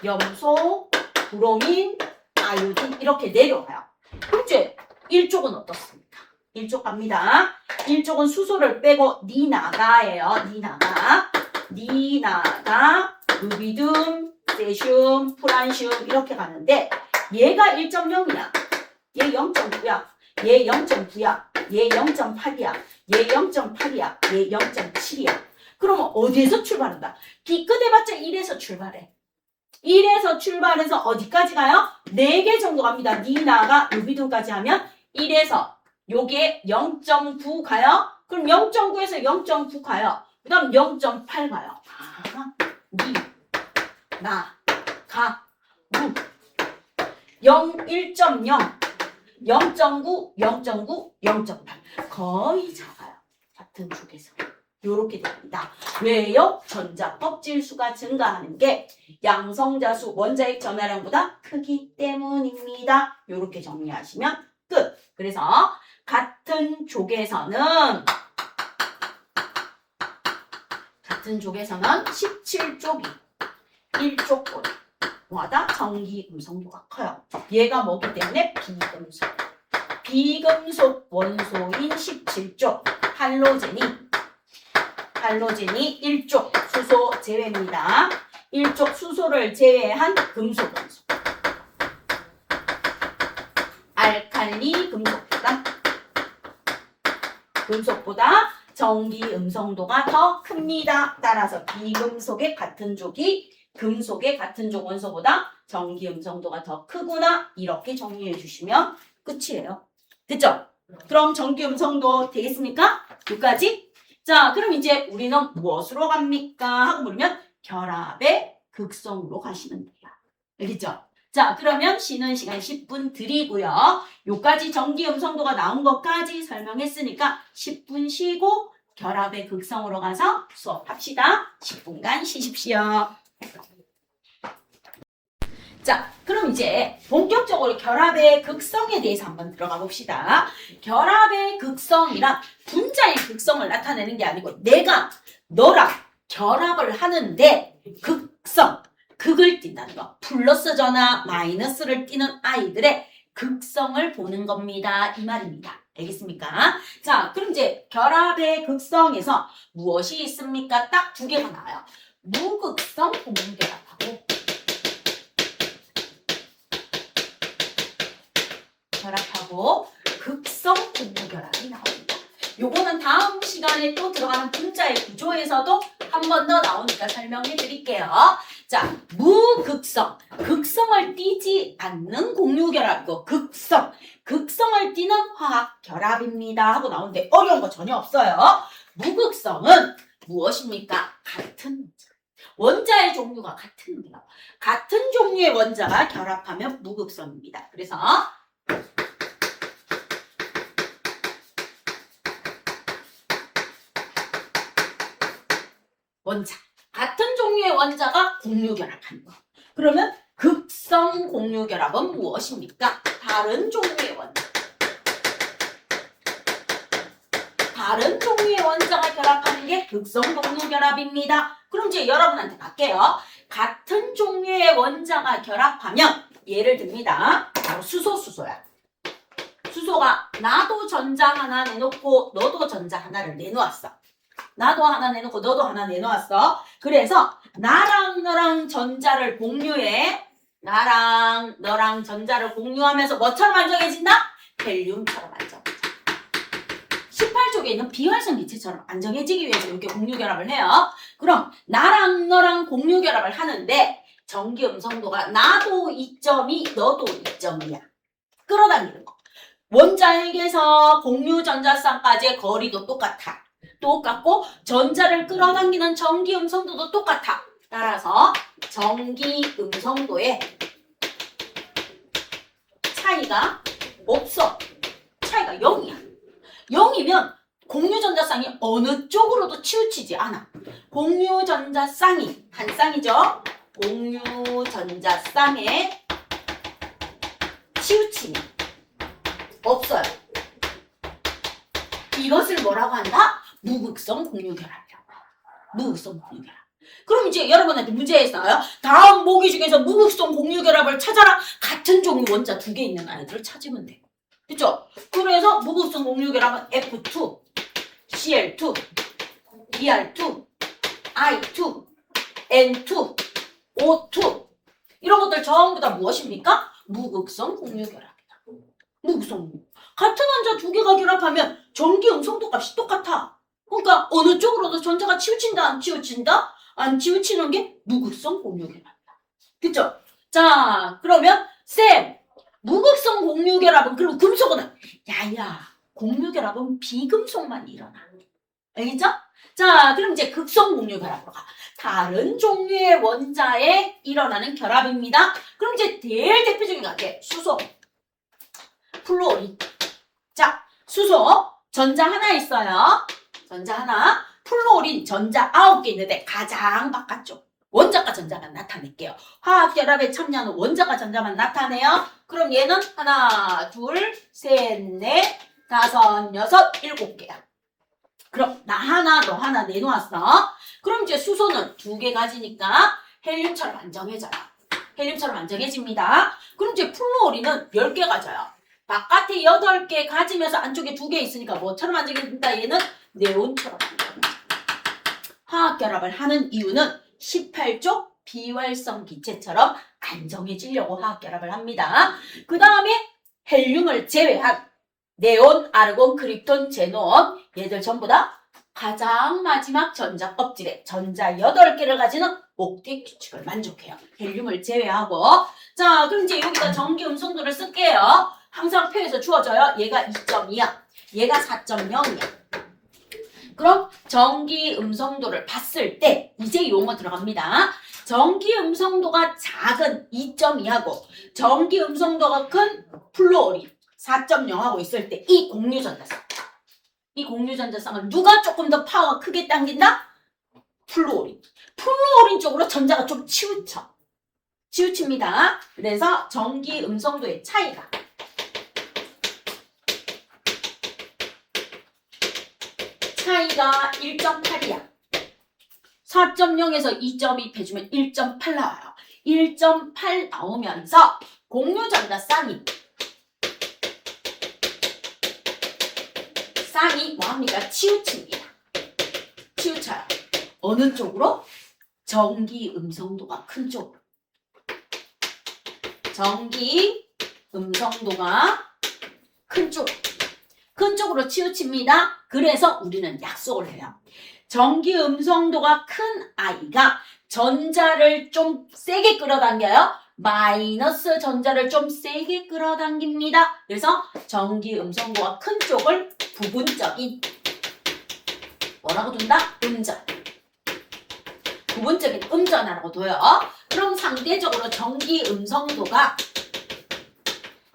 염소, 브로민, 아요딘 이렇게 내려와요. 그럼 이제 1쪽은 어떻습니까? 1쪽 갑니다. 1쪽은 수소를 빼고 니나가예요. 니나가, 루비듐, 세슘, 프란슘 이렇게 가는데 얘가 1.0이야. 얘 0.9야. 얘 0.9야. 얘 0.8이야. 얘 0.8이야. 얘 0.7이야. 그러면 어디에서 출발한다? 기껏 해봤자 1에서 출발해. 1에서 출발해서 어디까지 가요? 4개 정도 갑니다. 니나가 루비듐까지 하면 1에서 요게 0.9 가요. 그럼 0.9에서 0.9 가요. 그 다음 0.8 가요. 니, 나, 가, 루. 1.0, 0.9, 0.9, 0.8. 거의 작아요. 같은 쪽에서. 요렇게 됩니다. 왜요? 전자 껍질수가 증가하는 게 양성자수 원자핵 전하량보다 크기 때문입니다. 요렇게 정리하시면 끝. 그래서 같은 족에서는 17쪽이 1쪽보다 전기 음성도가 커요. 얘가 뭐기 때문에 비금속 원소인 17쪽 할로젠이 1쪽 수소 제외입니다. 1쪽 수소를 제외한 금속 원소. 알칼리 금속보다 전기 음성도가 더 큽니다. 따라서 비금속의 같은 족이 금속의 같은 족 원소보다 전기 음성도가 더 크구나. 이렇게 정리해 주시면 끝이에요. 됐죠? 그럼 전기 음성도 되겠습니까? 여기까지? 자, 그럼 이제 우리는 무엇으로 갑니까? 하고 물으면 결합의 극성으로 가시면 돼요. 알겠죠? 자, 그러면 쉬는 시간 10분 드리고요. 요까지 전기 음성도가 나온 것까지 설명했으니까 10분 쉬고 결합의 극성으로 가서 수업합시다. 10분간 쉬십시오. 자, 그럼 이제 본격적으로 결합의 극성에 대해서 한번 들어가 봅시다. 결합의 극성이란 분자의 극성을 나타내는 게 아니고 내가 너랑 결합을 하는데 극을 띈다는 거. 플러스 전화 마이너스를 띄는 아이들의 극성을 보는 겁니다. 이 말입니다. 알겠습니까? 자, 그럼 이제 결합의 극성에서 무엇이 있습니까? 딱 2개가 나와요. 무극성 공유결합하고 극성 공유결합이 나옵니다. 요거는 다음 시간에 또 들어가는 분자의 구조에서도 한 번 더 나오니까 설명해 드릴게요. 자, 무극성. 극성을 띠지 않는 공유결합이고 극성을 띠는 화학결합입니다. 하고 나오는데 어려운 거 전혀 없어요. 무극성은 무엇입니까? 같은 원자의 종류가 같은 거예요. 같은 종류의 원자가 결합하면 무극성입니다. 그래서 같은 종류의 원자가 공유결합하는 거. 그러면 극성 공유결합은 무엇입니까? 다른 종류의 원자가 결합하는 게 극성 공유결합입니다. 그럼 이제 여러분한테 갈게요. 같은 종류의 원자가 결합하면 예를 듭니다. 바로 수소야. 수소가 나도 전자 하나 내놓고 너도 전자 하나를 내놓았어. 나도 하나 내놓고 너도 하나 내놓았어. 그래서 나랑 너랑 전자를 공유해. 나랑 너랑 전자를 공유하면서 뭐처럼 안정해진다? 헬륨처럼 안정해져. 18쪽에 있는 비활성 기체처럼 안정해지기 위해서 이렇게 공유결합을 해요. 그럼 나랑 너랑 공유결합을 하는데 전기 음성도가 나도 2.2, 너도 2.2야. 끌어당기는 거. 원자핵에서 공유 전자쌍까지의 거리도 똑같고 전자를 끌어당기는 전기 음성도도 똑같아. 따라서 전기 음성도에 차이가 없어. 차이가 0이야. 0이면 공유전자쌍이 어느 쪽으로도 치우치지 않아. 공유전자쌍이 한 쌍이죠. 공유전자쌍에 치우침이 없어요. 이것을 뭐라고 한다? 무극성 공유결합이라고 해요. 무극성 공유결합. 그럼 이제 여러분한테 문제에서요. 다음 보기 중에서 무극성 공유결합을 찾아라. 같은 종류 원자 2개 있는 아이들을 찾으면 돼요. 그쵸? 그래서 무극성 공유결합은 F2, Cl2, Br2, I2, N2, O2 이런 것들 전부 다 무엇입니까? 무극성 공유결합이다. 무극성. 같은 원자 2개가 결합하면 전기 음성도 값이 똑같아. 그러니까 어느 쪽으로도 전자가 치우친다 안 치우친다? 안 치우치는 게 무극성 공유결합이다. 그쵸? 자, 그러면 쌤 무극성 공유결합은 그럼 금속은 야야 공유결합은 비금속만 일어나. 알겠죠? 자, 그럼 이제 극성 공유결합으로 가. 다른 종류의 원자에 일어나는 결합입니다. 그럼 이제 제일 대표적인 게 수소, 플루오린. 자, 수소 전자 하나 있어요. 전자 하나. 플루오린 전자 9개 있는데 가장 바깥쪽 원자가 전자만 나타낼게요. 화학결합에 참여하는 원자가 전자만 나타내요. 그럼 얘는 하나, 둘, 셋, 넷, 다섯, 여섯, 7개야. 그럼 나 하나, 너 하나 내놓았어. 그럼 이제 수소는 2개 가지니까 헬륨처럼 안정해져요. 헬륨처럼 안정해집니다. 그럼 이제 플루오린은 10개 가져요. 바깥에 8개 가지면서 안쪽에 2개 있으니까 뭐처럼 안정해진다? 얘는 네온처럼 안정해져. 화학결합을 하는 이유는 18쪽 비활성 기체처럼 안정해지려고 화학결합을 합니다. 그 다음에 헬륨을 제외한 네온, 아르곤, 크립톤, 제논 얘들 전부 다 가장 마지막 전자 껍질에 전자 8개를 가지는 옥텟 규칙을 만족해요. 헬륨을 제외하고. 자, 그럼 이제 여기다 전기 음성도를 쓸게요. 항상 표에서 주어져요. 얘가 2.2야. 얘가 4.0이야. 그럼 전기 음성도를 봤을 때 이제 용어 들어갑니다. 전기 음성도가 작은 2.2하고 전기 음성도가 큰 플루오린 4.0하고 있을 때 이 공유전자쌍을 누가 조금 더 파워가 크게 당긴다? 플루오린 쪽으로 전자가 좀 치우칩니다. 그래서 전기 음성도의 차이가 차이가 1.8이야. 4.0에서 2.2 빼주면 1.8 나와요. 1.8 나오면서 공유전자쌍이 뭐합니까? 치우칩니다. 치우쳐요. 어느 쪽으로? 전기 음성도가 큰 쪽으로. 전기 음성도가 큰 쪽으로 치우칩니다. 그래서 우리는 약속을 해요. 전기 음성도가 큰 아이가 전자를 좀 세게 끌어당겨요. 마이너스 전자를 좀 세게 끌어당깁니다. 그래서 전기 음성도가 큰 쪽을 부분적인 뭐라고 둔다? 음전. 부분적인 음전하라고 둬요. 그럼 상대적으로 전기 음성도가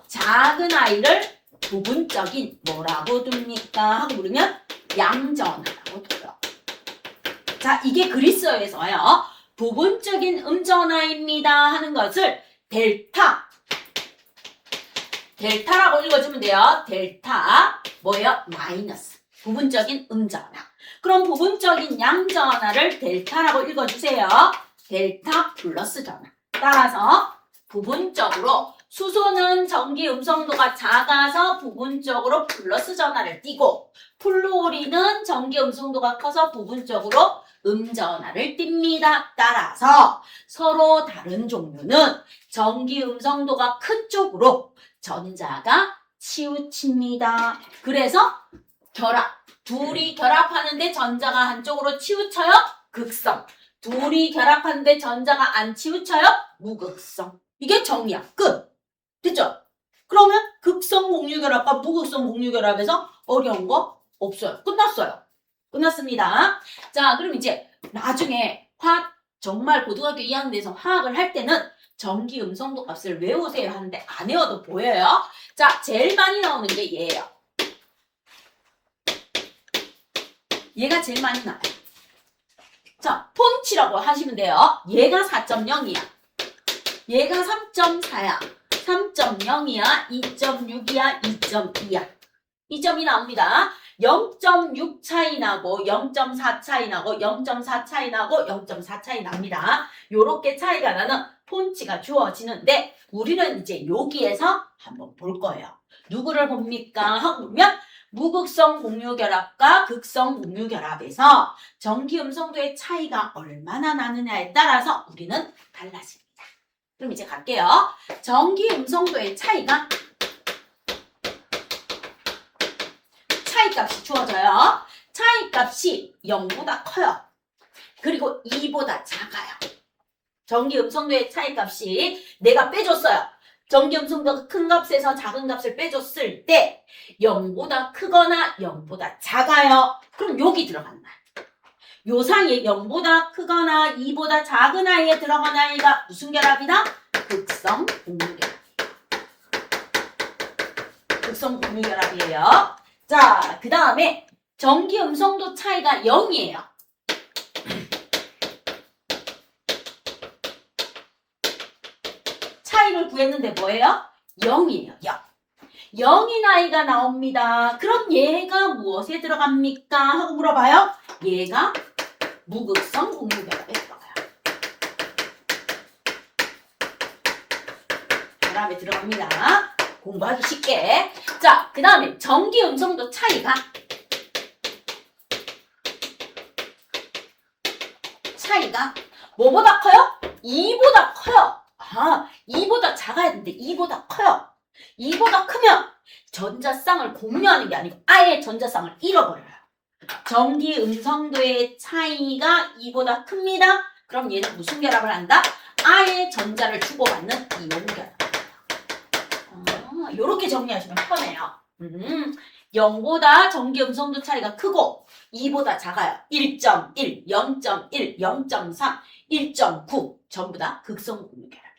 작은 아이를 부분적인 뭐라고 둡니까? 하고 물으면 양전하라고 둬요. 자, 이게 그리스어에서요. 부분적인 음전하입니다 하는 것을 델타라고 읽어주면 돼요. 델타 뭐예요? 마이너스. 부분적인 음전하. 그럼 부분적인 양전하를 델타라고 읽어주세요. 델타 플러스 전하. 따라서 부분적으로 수소는 전기 음성도가 작아서 부분적으로 플러스 전하를 띠고 플루오린은 전기 음성도가 커서 부분적으로 음전하를 띱니다. 따라서 서로 다른 종류는 전기 음성도가 큰 쪽으로 전자가 치우칩니다. 그래서 둘이 결합하는데 전자가 한쪽으로 치우쳐요? 극성. 둘이 결합하는데 전자가 안 치우쳐요? 무극성. 이게 정리야. 끝. 됐죠? 그러면 극성 공유결합과 무극성 공유결합에서 어려운 거 없어요. 끝났어요. 끝났습니다. 자, 그럼 이제 나중에 정말 고등학교 2학년에서 화학을 할 때는 전기 음성도 값을 외우세요 하는데 안 외워도 보여요. 자, 제일 많이 나오는 게 얘예요. 얘가 제일 많이 나와요. 자, 폰치라고 하시면 돼요. 얘가 4.0이야. 얘가 3.4야. 3.0이야. 2.6이야. 2.2야. 2점이 나옵니다. 0.6 차이 나고 0.4 차이 나고 0.4 차이 나고 0.4 차이 납니다. 요렇게 차이가 나는 폰치가 주어지는데 우리는 이제 여기에서 한번 볼 거예요. 누구를 봅니까? 하고 보면 무극성 공유결합과 극성 공유결합에서 전기 음성도의 차이가 얼마나 나느냐에 따라서 우리는 달라집니다. 그럼 이제 갈게요. 전기 음성도의 차이가 차이값이 주어져요. 차이값이 0보다 커요. 그리고 2보다 작아요. 전기 음성도의 차이값이 내가 빼줬어요. 전기 음성도가 큰 값에서 작은 값을 빼줬을 때 0보다 크거나 0보다 작아요. 그럼 여기 들어간다. 요 사이에 0보다 크거나 2보다 작은 아이에 들어간 아이가 무슨 결합이다? 극성 공유결합. 극성 공유결합이에요. 자, 그 다음에 전기 음성도 차이가 0이에요. 차이를 구했는데 뭐예요? 0이에요. 0. 0인 아이가 나옵니다. 그럼 얘가 무엇에 들어갑니까? 하고 물어봐요. 얘가 무극성 공유결합에 들어가요. 결합에 들어갑니다. 공부하기 쉽게. 자, 그 다음에 전기 음성도 차이가 뭐보다 커요? 2보다 커요. 아, 2보다 작아야 되는데 2보다 커요. 2보다 크면 전자쌍을 공유하는 게 아니고 아예 전자쌍을 잃어버려요. 전기 음성도의 차이가 2보다 큽니다. 그럼 얘는 무슨 결합을 한다? 아예 전자를 주고받는 이온 결합. 요렇게 정리하시면 편해요. 0보다 전기 음성도 차이가 크고 2보다 작아요. 1.1, 0.1, 0.3, 1.9 전부 다 극성 공유결합이야.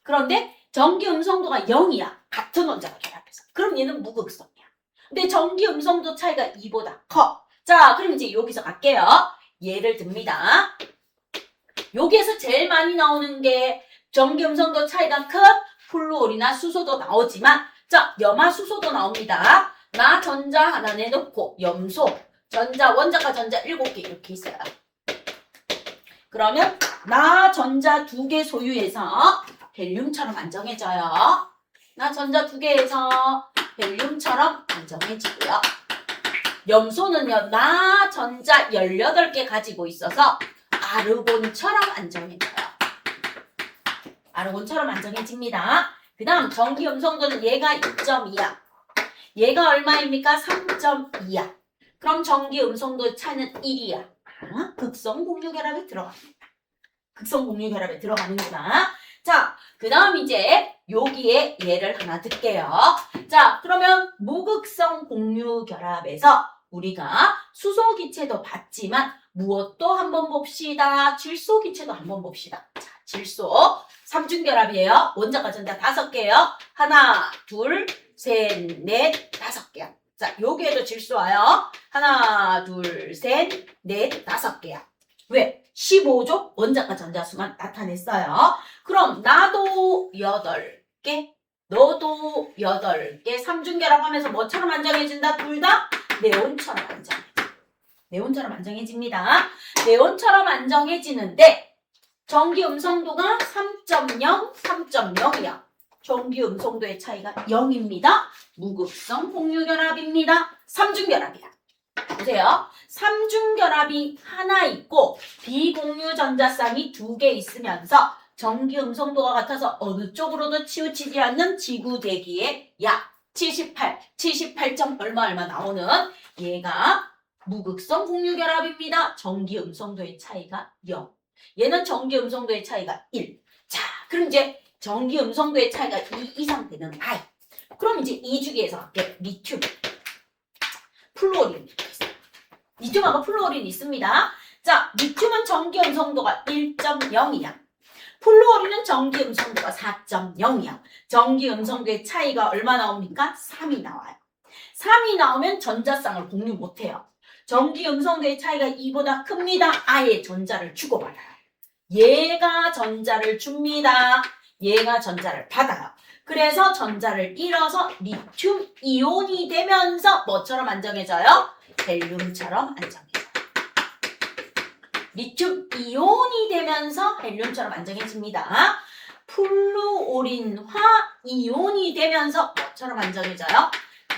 그런데 전기 음성도가 0이야. 같은 원자가 결합해서. 그럼 얘는 무극성이야. 근데 전기 음성도 차이가 2보다 커. 자, 그럼 이제 여기서 갈게요. 예를 듭니다. 여기에서 제일 많이 나오는 게 전기 음성도 차이가 큰 플루오리나 수소도 나오지만 자, 염화수소도 나옵니다. 나 전자 하나 내놓고 염소, 전자, 원자가 전자 7개 이렇게 있어요. 그러면 나 전자 2개 소유해서 헬륨처럼 안정해져요. 나 전자 2개에서 헬륨처럼 안정해지고요. 염소는요, 나 전자 18개 가지고 있어서 아르곤처럼 안정해져요. 아르곤처럼 안정해집니다. 그 다음 전기 음성도는 얘가 2.2야. 얘가 얼마입니까? 3.2야. 그럼 전기 음성도 차이는 1이야. 극성 공유결합에 들어갑니다. 극성 공유결합에 들어가는구나. 자, 그 다음 이제 여기에 예를 하나 들게요. 자, 그러면 무극성 공유결합에서 우리가 수소기체도 봤지만 무엇도 한번 봅시다. 질소기체도 한번 봅시다. 자, 질소 3중결합이에요. 원자가 전자 5개예요. 하나, 둘, 셋, 넷, 5개야. 자, 여기에도 질소 와요. 하나, 둘, 셋, 넷, 5개야. 왜? 15조 원자가 전자수만 나타냈어요. 그럼 나도 8개, 너도 8개. 3중결합하면서 뭐처럼 안정해진다? 둘 다 네온처럼 안정해져. 네온처럼 안정해집니다. 네온처럼 안정해지는데 전기 음성도가 3.0, 3.0이야. 전기 음성도의 차이가 0입니다. 무극성 공유결합입니다. 삼중결합이야. 보세요. 삼중결합이 하나 있고 비공유 전자쌍이 2개 있으면서 전기 음성도가 같아서 어느 쪽으로도 치우치지 않는 지구대기의 약 78점 얼마 나오는 얘가 무극성 공유결합입니다. 전기 음성도의 차이가 0. 얘는 전기 음성도의 차이가 1. 자, 그럼 이제 전기 음성도의 차이가 2 이상 되는 아이. 그럼 이제 이 주기에서 할게. 리튬, 플루오린. 리튬하고 플루오린 있습니다. 자, 리튬은 전기 음성도가 1.0이야. 플루오린은 전기 음성도가 4.0이야. 전기 음성도의 차이가 얼마 나옵니까? 3이 나와요. 3이 나오면 전자쌍을 공유 못해요. 전기 음성도의 차이가 2보다 큽니다. 아예 전자를 주고받아요. 얘가 전자를 줍니다. 얘가 전자를 받아요. 그래서 전자를 잃어서 리튬 이온이 되면서 뭐처럼 안정해져요? 헬륨처럼 안정해져요. 리튬 이온이 되면서 헬륨처럼 안정해집니다. 플루오린화 이온이 되면서 뭐처럼 안정해져요?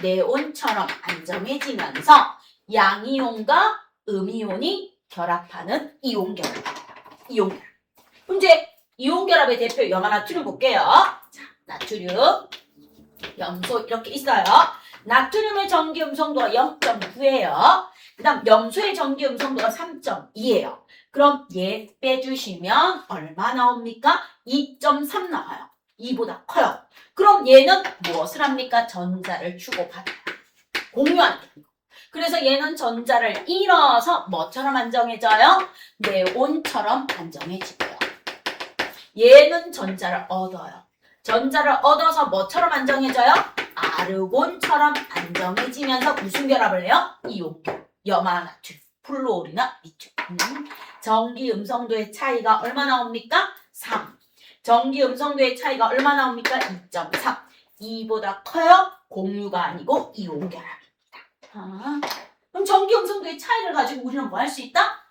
네온처럼 안정해지면서 양이온과 음이온이 결합하는 이온결합입니다. 이온결합. 그럼 이제 이온결합의 대표 염화나트륨 볼게요. 자, 나트륨, 염소 이렇게 있어요. 나트륨의 전기 음성도가 0.9예요. 그 다음 염소의 전기 음성도가 3.2예요. 그럼 얘 빼주시면 얼마 나옵니까? 2.3 나와요. 2보다 커요. 그럼 얘는 무엇을 합니까? 전자를 주고받아요. 공유하는 거. 그래서 얘는 전자를 잃어서 뭐처럼 안정해져요? 네온처럼 안정해지고요. 얘는 전자를 얻어요. 전자를 얻어서 뭐처럼 안정해져요? 아르곤처럼 안정해지면서 무슨 결합을 해요? 이온결합. 염화나트륨, 플루오린화, 리튬. 전기 음성도의 차이가 얼마 나옵니까? 3. 전기 음성도의 차이가 얼마 나옵니까? 2.3. 2보다 커요? 공유가 아니고 이온결합입니다. 그럼 전기 음성도의 차이를 가지고 우리는 뭐 할 수 있다?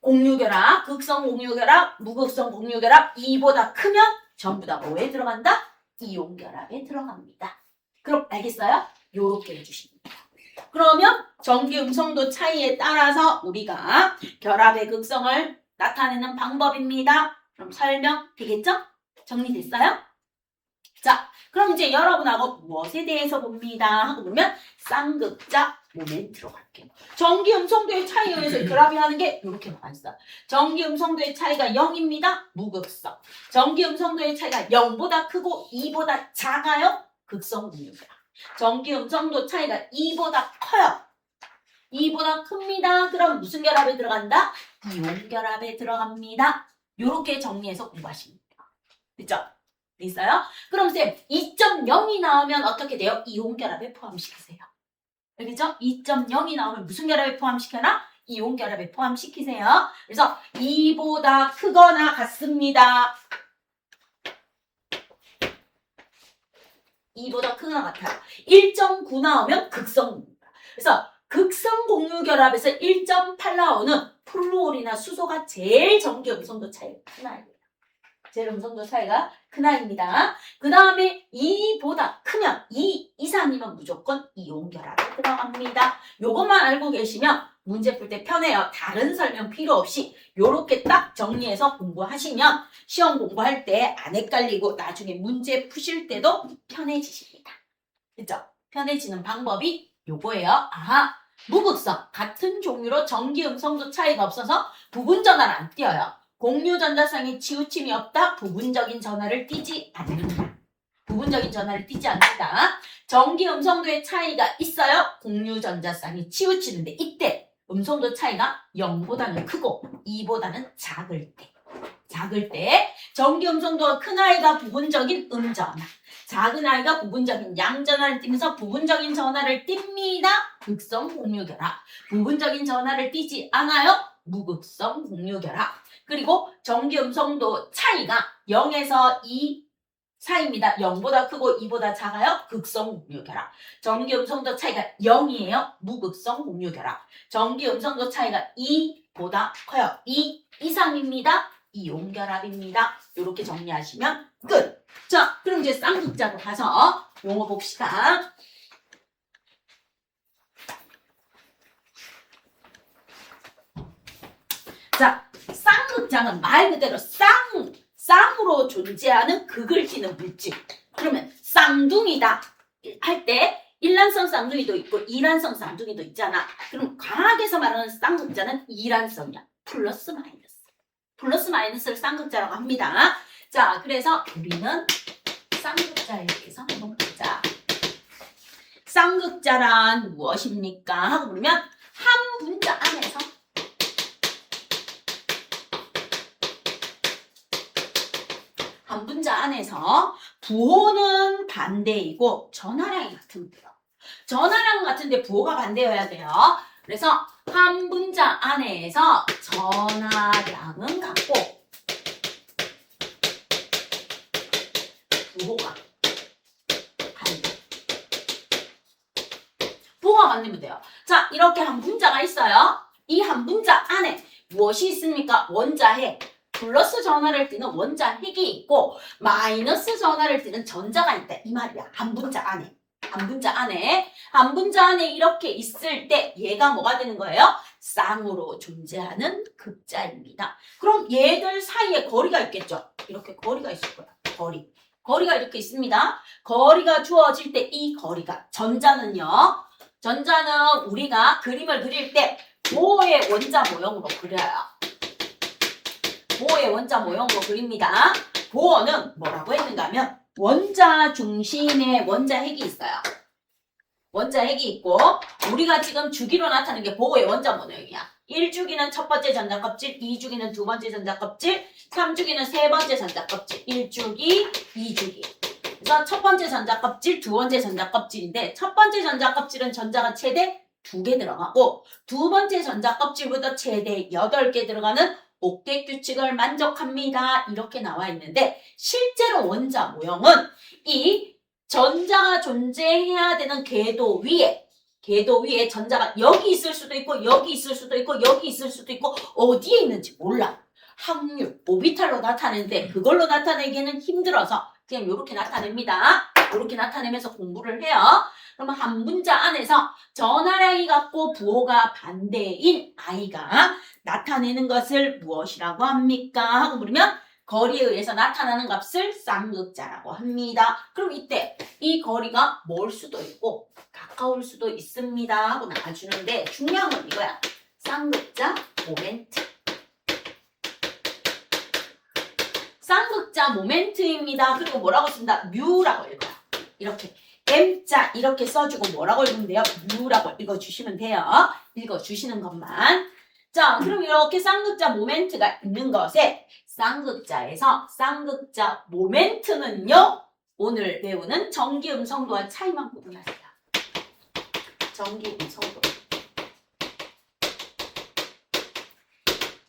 공유결합, 극성 공유결합, 무극성 공유결합 2보다 크면 전부 다 뭐에 들어간다? 이온결합에 들어갑니다. 그럼 알겠어요? 요렇게 해주십니다. 그러면 전기 음성도 차이에 따라서 우리가 결합의 극성을 나타내는 방법입니다. 그럼 설명 되겠죠? 정리됐어요? 자, 그럼 이제 여러분하고 무엇에 대해서 봅니다 하고 보면 쌍극자 모멘트로 갈게요. 전기 음성도의 차이에 의해서 결합이 하는 게 이렇게 나와 있어. 전기 음성도의 차이가 0입니다. 무극성. 전기 음성도의 차이가 0보다 크고 2보다 작아요. 극성 공유결합. 전기 음성도 차이가 2보다 커요. 2보다 큽니다. 그럼 무슨 결합에 들어간다? 이온 결합에 들어갑니다. 이렇게 정리해서 공부하시면 돼요. 됐죠? 있어요? 그럼 쌤 2.0이 나오면 어떻게 돼요? 이온 결합에 포함시키세요. 알겠죠? 2.0이 나오면 무슨 결합에 포함시켜라? 이온 결합에 포함시키세요. 그래서 2보다 크거나 같습니다. 2보다 크거나 같아요. 1.9 나오면 극성입니다. 그래서 극성 공유 결합에서 1.8 나오는 플루오린이나 수소가 제일 전기 음성도 차이가 큰 아이예요. 제일 음성도 차이가 큰 아이입니다. 그 다음에 2보다 크면 2 이상이면 무조건 이온 결합에 들어갑니다. 요것만 알고 계시면 문제 풀 때 편해요. 다른 설명 필요 없이 요렇게 딱 정리해서 공부하시면 시험 공부할 때 안 헷갈리고 나중에 문제 푸실 때도 편해지십니다. 그죠? 편해지는 방법이 요거예요. 아하, 무극성 같은 종류로 전기 음성도 차이가 없어서 부분 전화를 안 띄어요. 공유 전자쌍에 치우침이 없다. 부분적인 전하를 띠지 않는다. 부분적인 전하를 띠지 않는다. 전기 음성도의 차이가 있어요. 공유 전자쌍이 치우치는데 이때 음성도 차이가 0보다는 크고 2보다는 작을 때. 작을 때 전기 음성도가 큰 아이가 부분적인 음전하, 작은 아이가 부분적인 양전하를 띠면서 부분적인 전하를 띱니다. 극성 공유결합. 부분적인 전하를 띠지 않아요. 무극성 공유결합. 그리고 전기 음성도 차이가 0에서 2 사이입니다. 0보다 크고 2보다 작아요. 극성 공유결합. 전기 음성도 차이가 0이에요. 무극성 공유결합. 전기 음성도 차이가 2보다 커요. 2 이상입니다. 이온결합입니다. 이렇게 정리하시면 끝. 자, 그럼 이제 쌍극자로 가서 용어 봅시다. 자, 쌍극자는 말 그대로 쌍으로 존재하는 극을 띠는 물질. 그러면 쌍둥이다 할 때 일란성 쌍둥이도 있고 이란성 쌍둥이도 있잖아. 그럼 과학에서 말하는 쌍극자는 이란성이야. 플러스 마이너스. 플러스 마이너스를 쌍극자라고 합니다. 자, 그래서 우리는 쌍극자에 대해서 한번 보자. 쌍극자란 무엇입니까? 하고 물으면 한 분자 안에서 한 분자 안에서 부호는 반대이고 전하량이 같으면 돼요. 전하량 같은데 부호가 반대여야 돼요. 그래서 한 분자 안에서 전하량은 같고 부호가 반대. 부호가 반대면 돼요. 자, 이렇게 한 분자가 있어요. 이 한 분자 안에 무엇이 있습니까? 원자핵. 플러스 전하를 띠는 원자핵이 있고 마이너스 전하를 띠는 전자가 있다. 이 말이야. 한 분자 안에. 한 분자 안에 이렇게 있을 때 얘가 뭐가 되는 거예요? 쌍으로 존재하는 극자입니다. 그럼 얘들 사이에 거리가 있겠죠? 이렇게 거리가 있을 거야. 거리가 이렇게 있습니다. 거리가 주어질 때 이 거리가 전자는 우리가 그림을 그릴 때 보호의 원자 모형으로 그려요. 보호의 원자 모형으로 그립니다. 보호는 뭐라고 했는가 하면 원자 중심에 원자핵이 있어요. 원자핵이 있고 우리가 지금 주기로 나타내는 게 보호의 원자 모형이야. 1주기는 첫 번째 전자껍질, 2주기는 두 번째 전자껍질, 3주기는 세 번째 전자껍질, 1주기, 2주기. 그래서 첫 번째 전자껍질, 두 번째 전자껍질인데 첫 번째 전자껍질은 전자가 최대 2개 들어가고 두 번째 전자껍질부터 최대 8개 들어가는 옥텟 규칙을 만족합니다. 이렇게 나와 있는데 실제로 원자 모형은 이 전자가 존재해야 되는 궤도 위에 전자가 여기 있을 수도 있고 여기 있을 수도 있고 여기 있을 수도 있고 어디에 있는지 몰라. 확률, 오비탈로 나타내는데 그걸로 나타내기에는 힘들어서 그냥 이렇게 나타냅니다. 이렇게 나타내면서 공부를 해요. 그러면 한 분자 안에서 전하량이 같고 부호가 반대인 아이가 나타내는 것을 무엇이라고 합니까? 하고 물으면 거리에 의해서 나타나는 값을 쌍극자라고 합니다. 그럼 이때 이 거리가 멀 수도 있고 가까울 수도 있습니다 하고 나와주는데 중요한 건 이거야. 쌍극자 모멘트. 쌍극자 모멘트입니다. 그리고 뭐라고 쓴다? 뮤라고 읽어요. 이렇게 M자 이렇게 써주고 뭐라고 읽으면 돼요? 뮤라고 읽어주시면 돼요. 읽어주시는 것만. 자, 그럼 이렇게 쌍극자 모멘트가 있는 것에 쌍극자에서 쌍극자 모멘트는요. 오늘 배우는 전기음성도와 차이만 구분하세요. 전기음성도.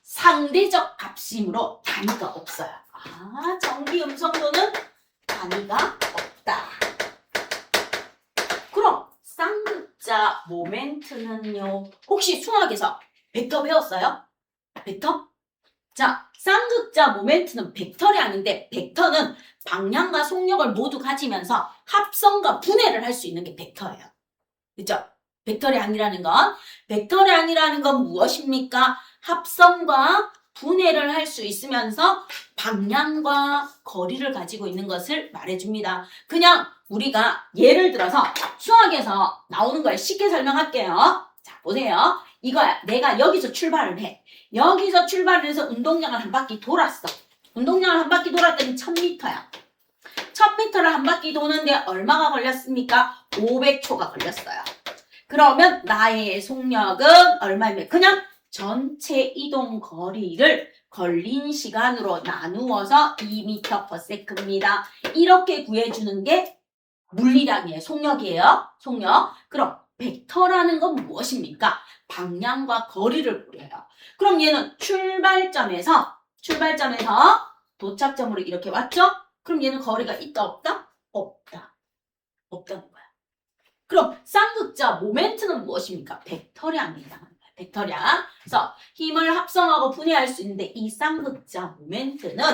상대적 값이므로 단위가 없어요. 아, 전기음성도는 단위가 없다. 그럼 쌍극자 모멘트는요. 혹시 수학에서 벡터 배웠어요? 벡터? 자, 쌍극자 모멘트는 벡터량인데 벡터는 방향과 속력을 모두 가지면서 합성과 분해를 할 수 있는 게 벡터예요. 그죠? 벡터량이라는 건 무엇입니까? 합성과 분해를 할 수 있으면서 방향과 거리를 가지고 있는 것을 말해줍니다. 그냥 우리가 예를 들어서 수학에서 나오는 걸 쉽게 설명할게요. 자, 보세요. 이거야. 내가 여기서 출발을 해. 여기서 출발을 해서 운동장을 한 바퀴 돌았어. 운동장을 한 바퀴 돌았더니 1000m야. 1000m를 한 바퀴 도는데 얼마가 걸렸습니까? 500초가 걸렸어요. 그러면 나의 속력은 얼마입니까? 그냥 전체 이동 거리를 걸린 시간으로 나누어서 2m/s입니다. 이렇게 구해주는 게 물리량이에요. 속력이에요. 속력. 그럼 벡터라는 건 무엇입니까? 방향과 거리를 구려요. 그럼 얘는 출발점에서 도착점으로 이렇게 왔죠? 그럼 얘는 거리가 있다 없다? 없다. 없다는 거야. 그럼 쌍극자 모멘트는 무엇입니까? 벡터량이라는 거야. 벡터량. 그래서 힘을 합성하고 분해할 수 있는데 이 쌍극자 모멘트는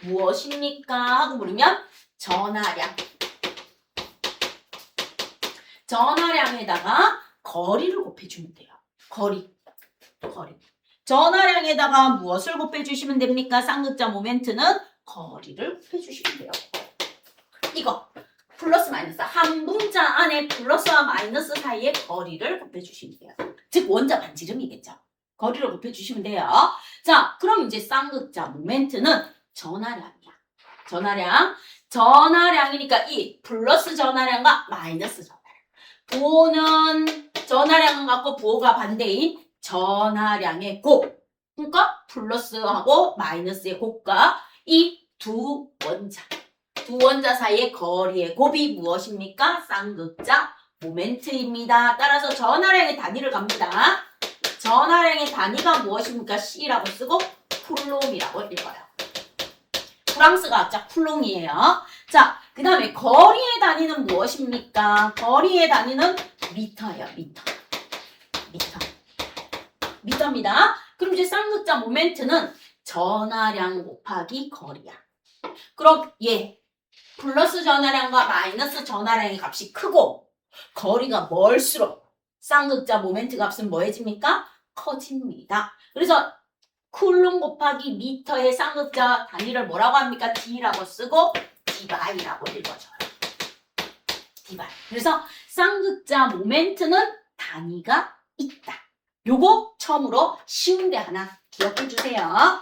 무엇입니까? 하고 물으면 전하량. 전하량에다가 거리를 곱해주면 돼요. 거리. 전하량에다가 무엇을 곱해주시면 됩니까? 쌍극자 모멘트는 거리를 곱해주시면 돼요. 이거 플러스 마이너스 한 분자 안에 플러스와 마이너스 사이의 거리를 곱해주시면 돼요. 즉 원자 반지름이겠죠. 거리를 곱해주시면 돼요. 자, 그럼 이제 쌍극자 모멘트는 전하량이야. 전하량이니까 이 플러스 전하량과 마이너스 전하량. 부호는 전하량은 같고 부호가 반대인 전하량의 곱. 그러니까 플러스하고 마이너스의 곱과 이 두 원자 사이의 거리의 곱이 무엇입니까? 쌍극자 모멘트입니다. 따라서 전하량의 단위를 갑니다. 전하량의 단위가 무엇입니까? C라고 쓰고 쿨롬이라고 읽어요. 프랑스 과학자 쿨롬이에요. 자, 그 다음에 거리의 단위는 무엇입니까? 거리의 단위는 미터예요. 미터입니다. 그럼 이제 쌍극자 모멘트는 전하량 곱하기 거리야. 그럼 플러스 전하량과 마이너스 전하량의 값이 크고 거리가 멀수록 쌍극자 모멘트 값은 뭐해집니까? 커집니다. 그래서 쿨룸 곱하기 미터의 쌍극자 단위를 뭐라고 합니까? D라고 쓰고 디바이라고 읽어줘요. 디바이. 그래서 쌍극자 모멘트는 단위가 있다. 요거 처음으로 쉬운데 하나 기억해 주세요.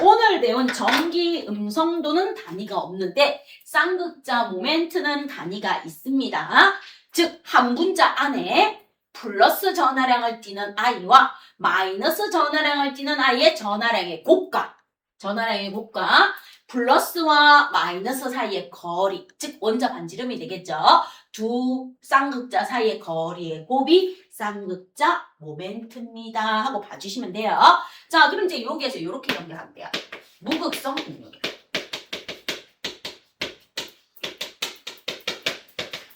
오늘 배운 전기 음성도는 단위가 없는데 쌍극자 모멘트는 단위가 있습니다. 즉 한 분자 안에 플러스 전하량을 띠는 아이와 마이너스 전하량을 띠는 아이의 전하량의 곱과 플러스와 마이너스 사이의 거리, 즉 원자 반지름이 되겠죠. 두 쌍극자 사이의 거리의 곱이 쌍극자 모멘트입니다 하고 봐주시면 돼요. 자, 그럼 이제 여기에서 이렇게 연결하면 돼요. 무극성 공유결합.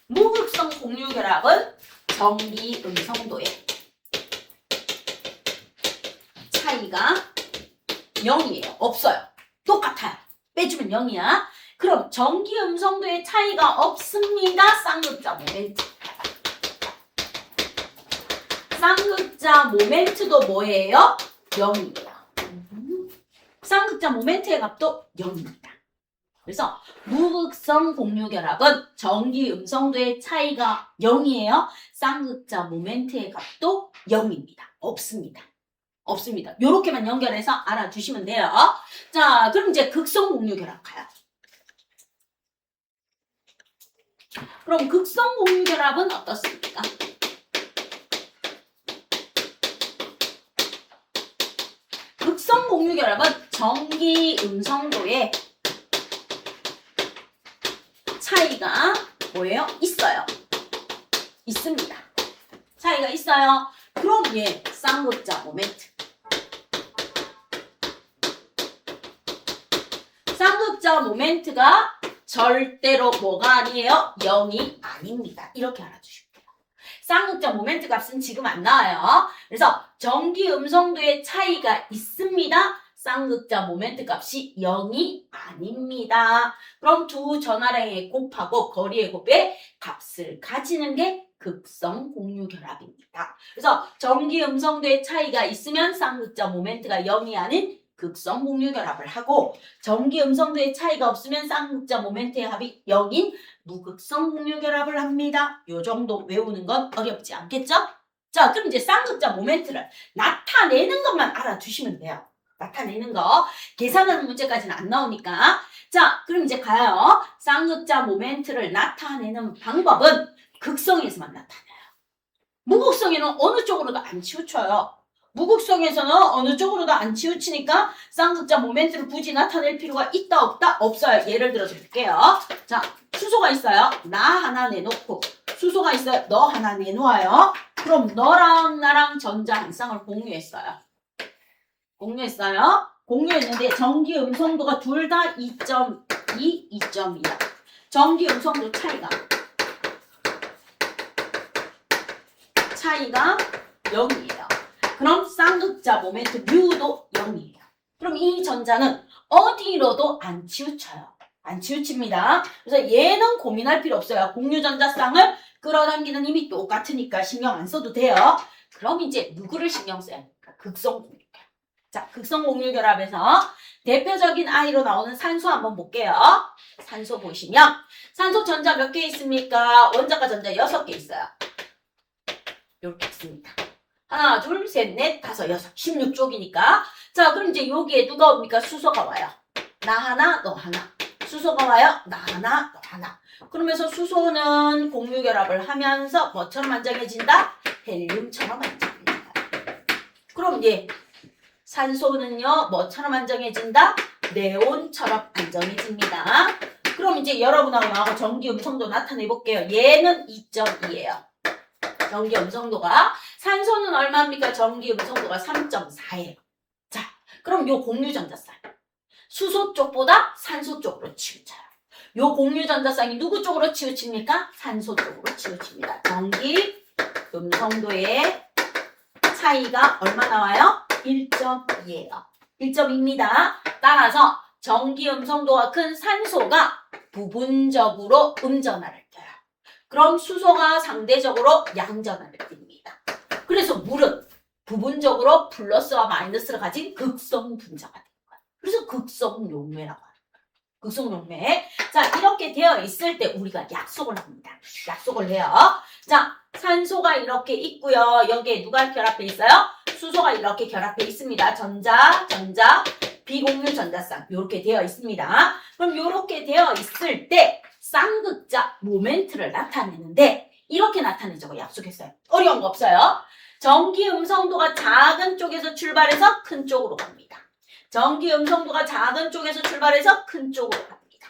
무극성 공유결합은 전기 음성도의 차이가 0이에요. 없어요. 똑같아요. 빼주면 0이야. 그럼 전기 음성도의 차이가 없습니다. 쌍극자 모멘트. 쌍극자 모멘트도 뭐예요? 0이에요. 쌍극자 모멘트의 값도 0입니다. 그래서 무극성 공유결합은 전기 음성도의 차이가 0이에요. 쌍극자 모멘트의 값도 0입니다. 없습니다. 요렇게만 연결해서 알아주시면 돼요. 자, 그럼 이제 극성 공유결합 가요. 그럼 극성 공유결합은 어떻습니까? 극성 공유결합은 전기 음성도의 차이가 뭐예요? 있습니다. 차이가 있어요. 그럼 쌍극자 모멘트. 쌍극자 모멘트가 절대로 뭐가 아니에요? 0이 아닙니다. 이렇게 알아주시면 돼요. 쌍극자 모멘트 값은 지금 안 나와요. 그래서 전기 음성도의 차이가 있습니다. 쌍극자 모멘트 값이 0이 아닙니다. 그럼 두 전하량의 곱하고 거리의 곱의 값을 가지는 게 극성 공유결합입니다. 그래서 전기 음성도의 차이가 있으면 쌍극자 모멘트가 0이 아닌 극성 공유결합을 하고 전기 음성도의 차이가 없으면 쌍극자 모멘트의 합이 0인 무극성 공유결합을 합니다. 요 정도 외우는 건 어렵지 않겠죠? 자, 그럼 이제 쌍극자 모멘트를 나타내는 것만 알아두시면 돼요. 나타내는 거. 계산하는 문제까지는 안 나오니까. 자, 그럼 이제 가요. 쌍극자 모멘트를 나타내는 방법은 극성에서만 나타나요. 무극성에는 어느 쪽으로도 안 치우쳐요. 무극성에서는 어느 쪽으로도 안 치우치니까 쌍극자 모멘트를 굳이 나타낼 필요가 있다 없다? 없어요. 예를 들어서 볼게요. 자, 수소가 있어요. 나 하나 내놓고 수소가 있어요. 너 하나 내놓아요. 그럼 너랑 나랑 전자 한 쌍을 공유했어요. 공유했는데 전기 음성도가 둘 다 2.2, 2.2야. 전기 음성도 차이가 차이가 0이에요. 그럼 쌍극자 모멘트 뮤도 0이에요. 그럼 이 전자는 어디로도 안 치우쳐요. 안 치우칩니다. 그래서 얘는 고민할 필요 없어요. 공유전자쌍을 끌어당기는 힘이 똑같으니까 신경 안 써도 돼요. 그럼 이제 누구를 신경 써야 합니까? 극성공유결. 자, 극성공유결합에서 대표적인 I로 나오는 산소 한번 볼게요. 산소 보시면 산소 전자 몇 개 있습니까? 원자가 전자 6개 있어요. 이렇게 있습니다. 하나, 둘, 셋, 넷, 다섯, 여섯, 16쪽이니까. 자, 그럼 이제 여기에 누가 옵니까? 수소가 와요. 나 하나, 너 하나. 수소가 와요. 나 하나, 너 하나. 그러면서 수소는 공유결합을 하면서 뭐처럼 안정해진다? 헬륨처럼 안정해진다. 그럼 이제 산소는요, 뭐처럼 안정해진다? 네온처럼 안정해집니다. 그럼 이제 여러분하고 나하고 전기 음성도 나타내 볼게요. 얘는 2.2예요. 전기 음성도가. 산소는 얼마입니까? 전기 음성도가 3.4예요. 자, 그럼 요 공유전자쌍. 수소 쪽보다 산소 쪽으로 치우쳐요. 요 공유전자쌍이 누구 쪽으로 치우칩니까? 산소 쪽으로 치우칩니다. 전기 음성도의 차이가 얼마 나와요? 1.2예요. 1.2입니다. 따라서 전기 음성도가 큰 산소가 부분적으로 음전하를 띄어요. 그럼 수소가 상대적으로 양전하를 띱니다. 그래서 물은 부분적으로 플러스와 마이너스를 가진 극성 분자가 됩니다. 그래서 극성용매라고 하는 거예요. 극성용매. 자, 이렇게 되어 있을 때 우리가 약속을 합니다. 약속을 해요. 자, 산소가 이렇게 있고요. 여기에 누가 결합해 있어요? 수소가 이렇게 결합해 있습니다. 전자, 비공유 전자쌍 이렇게 되어 있습니다. 그럼 이렇게 되어 있을 때 쌍극자 모멘트를 나타내는데 이렇게 나타내자고 약속했어요. 어려운 거 없어요. 전기 음성도가 작은 쪽에서 출발해서 큰 쪽으로 갑니다. 전기 음성도가 작은 쪽에서 출발해서 큰 쪽으로 갑니다.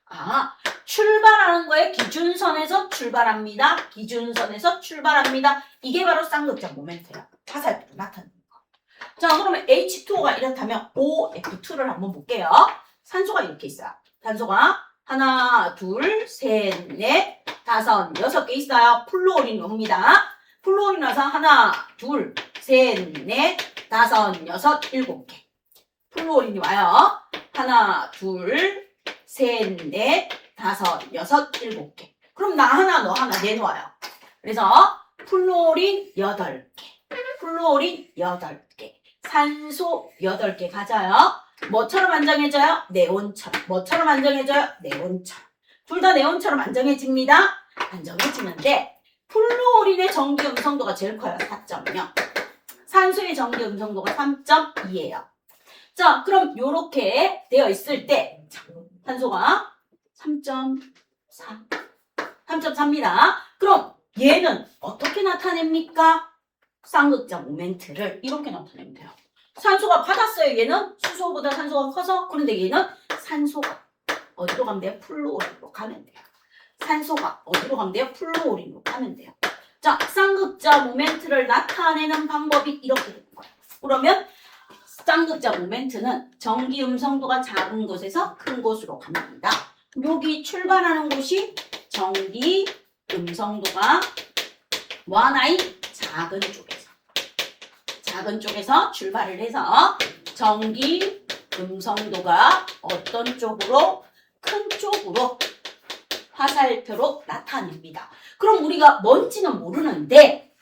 아, 출발하는 거에 기준선에서 출발합니다. 기준선에서 출발합니다. 이게 바로 쌍극자 모멘트예요. 화살표로 나타내는 거. 자, 그러면 H2O가 이렇다면 OF2를 한번 볼게요. 산소가 이렇게 있어요. 산소가 하나, 둘, 셋, 넷, 다섯, 6개 있어요. 플루오린이 옵니다. 플루오린 와서 하나, 둘, 셋, 넷, 다섯, 여섯, 7개. 플루오린이 와요. 하나, 둘, 셋, 넷, 다섯, 여섯, 7개. 그럼 나 하나, 너 하나 내놓아요. 그래서 플루오린 8개, 플루오린 8개, 산소 8개 가져요. 뭐처럼 안정해져요? 네온처럼. 뭐처럼 안정해져요? 네온처럼. 둘 다 네온처럼 안정해집니다. 안정해지는데 플루오린의 전기 음성도가 제일 커요. 4.0. 산소의 전기 음성도가 3.2예요. 자, 그럼 요렇게 되어 있을 때 산소가 3.4. 3.4입니다. 그럼 얘는 어떻게 나타냅니까? 쌍극자 모멘트를 이렇게 나타내면 돼요. 산소가 받았어요. 얘는 수소보다 산소가 커서. 그런데 얘는 산소가 어디로 가면 돼요? 플루오린으로 가면 돼요. 산소가 어디로 가면 돼요? 플루오린으로 가면 돼요. 자, 쌍극자 모멘트를 나타내는 방법이 이렇게 되는 거예요. 그러면 쌍극자 모멘트는 전기 음성도가 작은 곳에서 큰 곳으로 갑니다. 여기 출발하는 곳이 전기 음성도가 뭐하나이? 작은 쪽에서 출발을 해서 전기 음성도가 어떤 쪽으로? 큰 쪽으로 화살표로 나타냅니다. 그럼 우리가 뭔지는 모르는데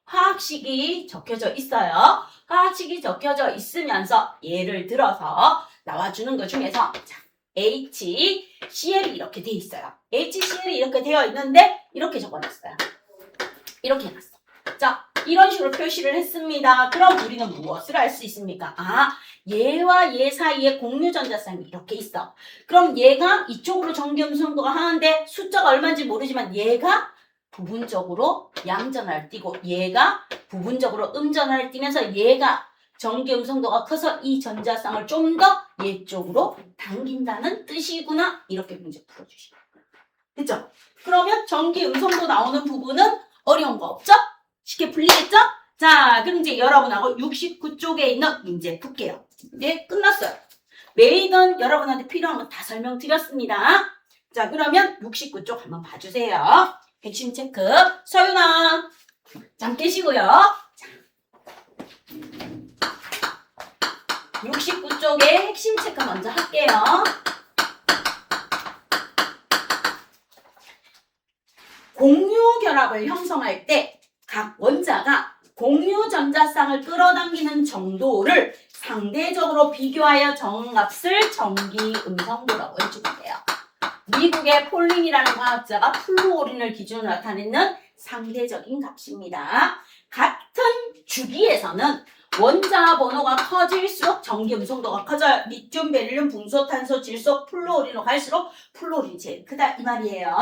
화학식이 적혀져 있어요. 화학식이 적혀져 있으면서 예를 들어서 나와주는 것 중에서 자, HCl이 이렇게 돼 있어요. HCl이 이렇게 되어 있는데 이렇게 적어놨어요. 이렇게 해놨어. 자, 이런 식으로 표시를 했습니다. 그럼 우리는 무엇을 알 수 있습니까? 아, 얘와 얘 사이에 공유전자쌍이 이렇게 있어. 그럼 얘가 이쪽으로 전기 음성도가 하는데 숫자가 얼마인지 모르지만 얘가 부분적으로 양전하를 띠고 얘가 부분적으로 음전하를 띠면서 얘가 전기 음성도가 커서 이 전자쌍을 좀 더 얘 쪽으로 당긴다는 뜻이구나. 이렇게 문제 풀어주시면 됐죠? 그러면 전기 음성도 나오는 부분은 어려운 거 없죠? 쉽게 풀리겠죠? 자, 그럼 이제 여러분하고 69쪽에 있는 문제 풀게요. 네, 끝났어요. 메인은 여러분한테 필요한 거 다 설명드렸습니다. 자, 그러면 69쪽 한번 봐주세요. 핵심 체크. 서윤아, 잠 깨시고요. 69쪽에 핵심 체크 먼저 할게요. 공유 결합을 형성할 때 각 원자가 공유 전자쌍을 끌어당기는 정도를 상대적으로 비교하여 정값을 전기 음성도라고 해주면 돼요. 미국의 폴린이라는 과학자가 플루오린을 기준으로 나타내는 상대적인 값입니다. 같은 주기에서는 원자 번호가 커질수록 전기 음성도가 커져요. 리튬, 베릴륨, 붕소, 탄소, 질소, 플루오린으로 갈수록 플루오린이 제일 크다 이 말이에요.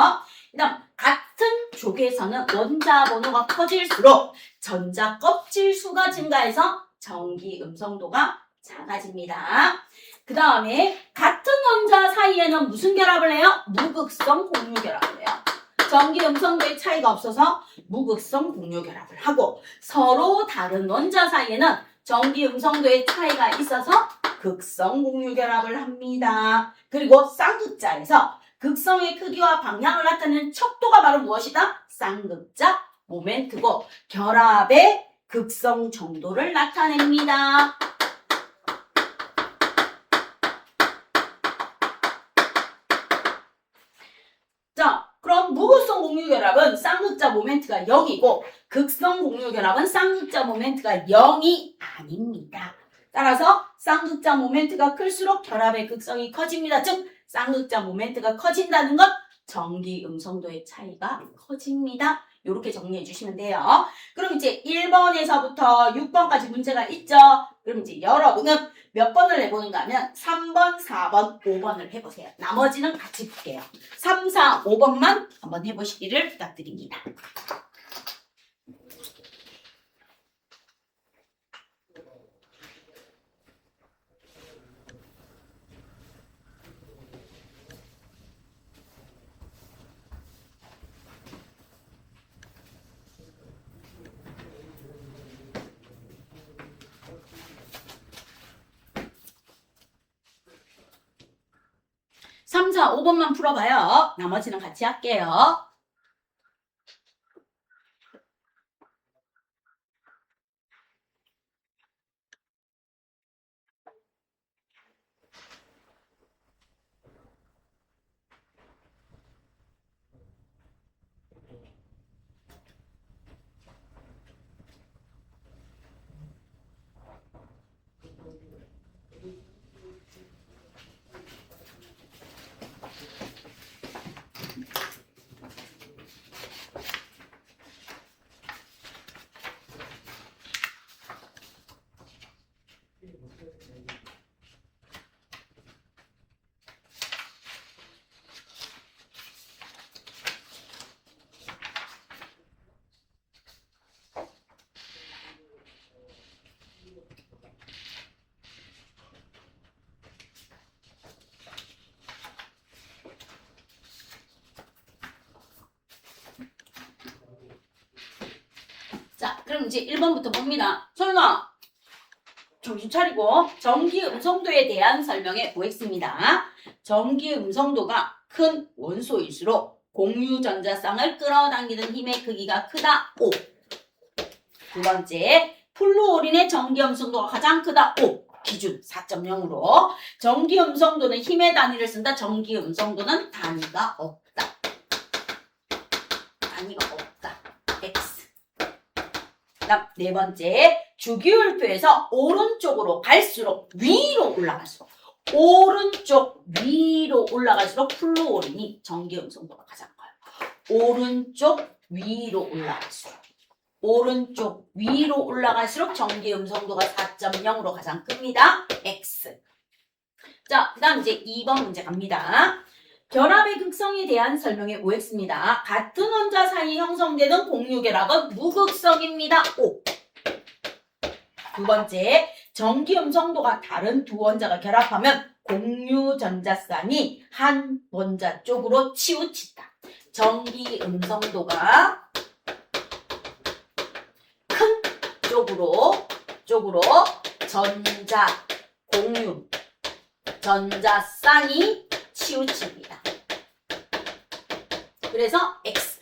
그다음 같은 족에서는 원자 번호가 커질수록 전자 껍질 수가 증가해서 전기 음성도가 작아집니다. 그 다음에 같은 원자 사이에는 무슨 결합을 해요? 무극성 공유 결합을 해요. 전기 음성도의 차이가 없어서 무극성 공유 결합을 하고 서로 다른 원자 사이에는 전기 음성도의 차이가 있어서 극성 공유 결합을 합니다. 그리고 쌍극자에서 극성의 크기와 방향을 나타내는 척도가 바로 무엇이다? 쌍극자 모멘트고 결합의 극성 정도를 나타냅니다. 자, 그럼 무극성 공유결합은 쌍극자 모멘트가 0이고 극성 공유결합은 쌍극자 모멘트가 0이 아닙니다. 따라서 쌍극자 모멘트가 클수록 결합의 극성이 커집니다. 즉 쌍극자 모멘트가 커진다는 것 전기 음성도의 차이가 커집니다. 이렇게 정리해 주시면 돼요. 그럼 이제 1번에서부터 6번까지 문제가 있죠. 그럼 이제 여러분은 몇 번을 해보는가 하면 3번, 4번, 5번을 해보세요. 나머지는 같이 볼게요. 3, 4, 5번만 한번 해보시기를 부탁드립니다. 삼, 4, 5번만 풀어봐요. 나머지는 같이 할게요. 자, 그럼 이제 1번부터 봅니다. 소연아, 정신 차리고 전기 음성도에 대한 설명에 OX입니다. 전기 음성도가 큰 원소일수록 공유 전자쌍을 끌어당기는 힘의 크기가 크다. O. 두 번째, 플루오린의 전기 음성도가 가장 크다. O. 기준 4.0으로 전기 음성도는 힘의 단위를 쓴다. 전기 음성도는 단위가 없다. 단위가 없다. X. 그다음 네 번째, 주기율표에서 오른쪽으로 갈수록 위로 올라갈수록 오른쪽 위로 올라갈수록 플루오린이 전기 음성도가 가장 커요. 오른쪽 위로 올라갈수록 전기 음성도가 4.0으로 가장 큽니다. X. 자, 그 다음 이제 2번 문제 갑니다. 결합의 극성에 대한 설명의 OX입니다. 같은 원자 사이 형성되는 공유 결합은 무극성입니다. O. 두 번째, 전기 음성도가 다른 두 원자가 결합하면 공유 전자쌍이 한 원자 쪽으로 치우친다. 전기 음성도가 큰 쪽으로 전자 공유 전자쌍이 치우칩니다. 그래서 X.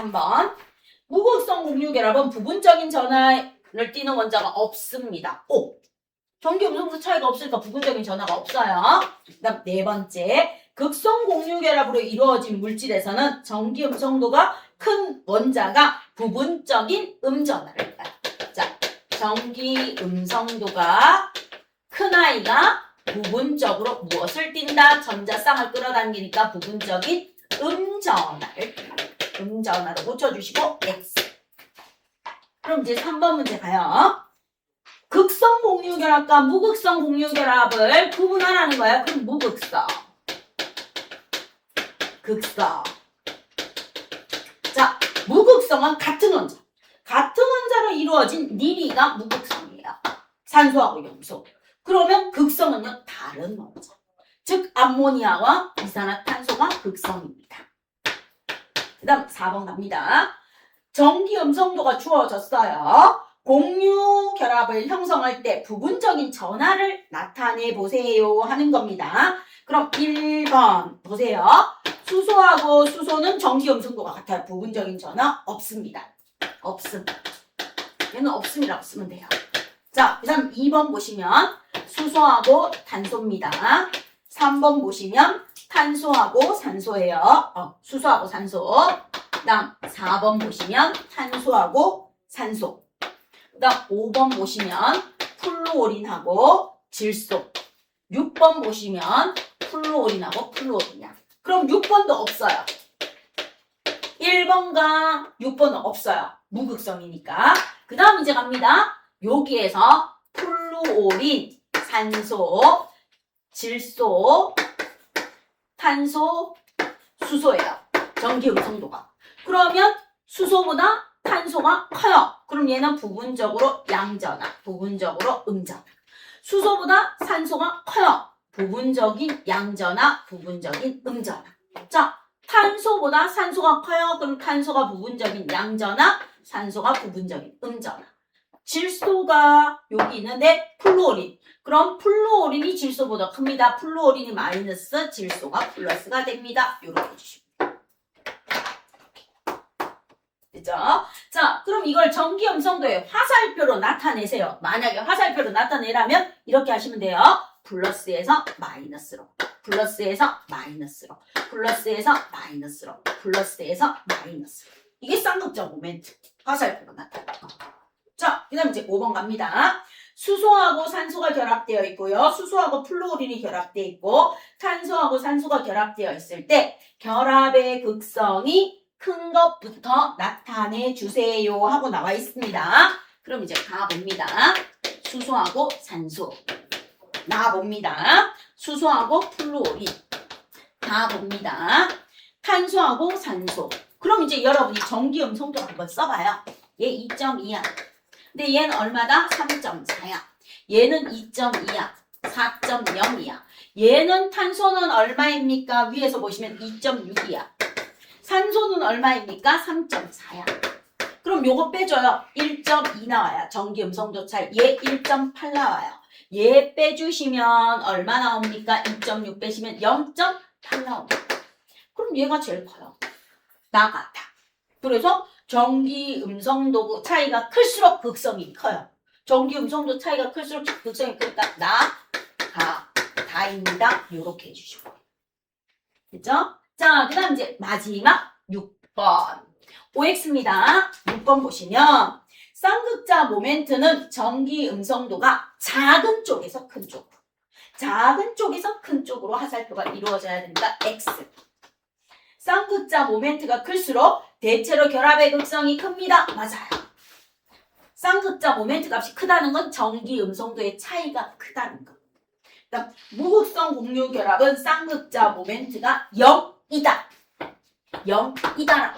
3번. 무극성 공유결합은 부분적인 전하를 띠는 원자가 없습니다. 오. 전기 음성도 차이가 없으니까 부분적인 전하가 없어요. 그다음 네 번째. 극성 공유결합으로 이루어진 물질에서는 전기 음성도가 큰 원자가 부분적인 음전하를 띠요. 자, 전기 음성도가 큰 아이가 부분적으로 무엇을 띈다? 전자쌍을 끌어당기니까 부분적인 음전하를 띈다. 음전하로 고쳐주시고 X. 그럼 이제 3번 문제 가요. 극성 공유결합과 무극성 공유결합을 구분하라는 거야. 그럼 무극성. 극성. 자, 무극성은 같은 원자. 같은 원자로 이루어진 니리가 무극성이에요. 산소하고 염소. 그러면 극성은요, 다른 원자. 즉, 암모니아와 이산화탄소가 극성입니다. 그 다음 4번 갑니다. 전기 음성도가 주어졌어요. 공유 결합을 형성할 때 부분적인 전하를 나타내 보세요 하는 겁니다. 그럼 1번 보세요. 수소하고 수소는 전기 음성도가 같아요. 부분적인 전하 없습니다. 없음. 얘는 없음이라고 쓰면 돼요. 자, 그 다음 2번 보시면 수소하고 탄소입니다. 3번 보시면 탄소하고 산소예요. 수소하고 산소. 그 다음 4번 보시면 탄소하고 산소. 그 다음 5번 보시면 플루오린하고 질소. 6번 보시면 플루오린하고 플루오린이야. 그럼 6번도 없어요. 1번과 6번은 없어요. 무극성이니까. 그 다음 이제 갑니다. 여기에서 플루오린, 산소, 질소, 탄소, 수소예요. 전기 음성도가. 그러면 수소보다 탄소가 커요. 그럼 얘는 부분적으로 양전하, 부분적으로 음전하. 수소보다 산소가 커요. 부분적인 양전하, 부분적인 음전하. 자, 탄소보다 산소가 커요. 그럼 탄소가 부분적인 양전하, 산소가 부분적인 음전하. 질소가 여기 있는데 플루오린. 그럼 플루오린이 질소보다 큽니다. 플루오린이 마이너스, 질소가 플러스가 됩니다. 이렇게 해주시면 되죠? 자, 그럼 이걸 전기 음성도의 화살표로 나타내세요. 만약에 화살표로 나타내라면 이렇게 하시면 돼요. 플러스에서 마이너스로, 플러스에서 마이너스로, 플러스에서 마이너스로, 플러스에서 마이너스로. 이게 쌍극적 모멘트. 화살표로 나타내는 거. 자, 그 다음 이제 5번 갑니다. 수소하고 산소가 결합되어 있고요. 수소하고 플루오린이 결합되어 있고 탄소하고 산소가 결합되어 있을 때 결합의 극성이 큰 것부터 나타내 주세요 하고 나와 있습니다. 그럼 이제 가봅니다. 수소하고 산소. 나와봅니다. 수소하고 플루오린. 나와봅니다. 탄소하고 산소. 그럼 이제 여러분이 전기 음성도 한번 써봐요. 얘 2.2야. 근데 얘는 얼마다? 3.4야. 얘는 2.2야. 4.0이야. 얘는 탄소는 얼마입니까? 위에서 보시면 2.6이야. 산소는 얼마입니까? 3.4야. 그럼 요거 빼줘요. 1.2 나와요. 전기 음성도 차이. 얘 1.8 나와요. 얘 빼주시면 얼마 나옵니까? 2.6 빼시면 0.8 나옵니다. 그럼 얘가 제일 커요. 나 같아. 그래서 전기 음성도 차이가 클수록 극성이 커요. 전기 음성도 차이가 클수록 극성이 크니까 나, 가, 다입니다. 이렇게 해주시고. 됐죠? 자, 그 다음 이제 마지막 6번. OX입니다. 6번 보시면 쌍극자 모멘트는 전기 음성도가 작은 쪽에서 큰 쪽으로. 작은 쪽에서 큰 쪽으로 화살표가 이루어져야 됩니다. X. 쌍극자 모멘트가 클수록 대체로 결합의 극성이 큽니다. 맞아요. 쌍극자 모멘트 값이 크다는 건 전기 음성도의 차이가 크다는 거. 그다음 무극성 공유 결합은 쌍극자 모멘트가 0이다. 0이다라고.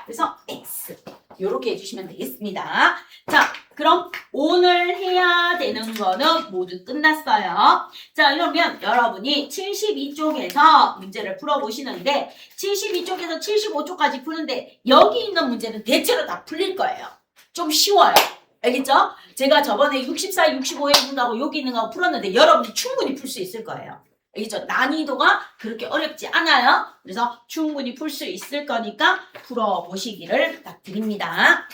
그래서 X. 요렇게 해주시면 되겠습니다. 자, 그럼 오늘 해야 되는 거는 모두 끝났어요. 자, 그러면 여러분이 72쪽에서 문제를 풀어보시는데 72쪽에서 75쪽까지 푸는데 여기 있는 문제는 대체로 다 풀릴 거예요. 좀 쉬워요. 알겠죠? 제가 저번에 64, 65에 있는 거하고 여기 있는 거하고 풀었는데 여러분이 충분히 풀 수 있을 거예요. 알겠죠? 난이도가 그렇게 어렵지 않아요. 그래서 충분히 풀 수 있을 거니까 풀어보시기를 부탁드립니다.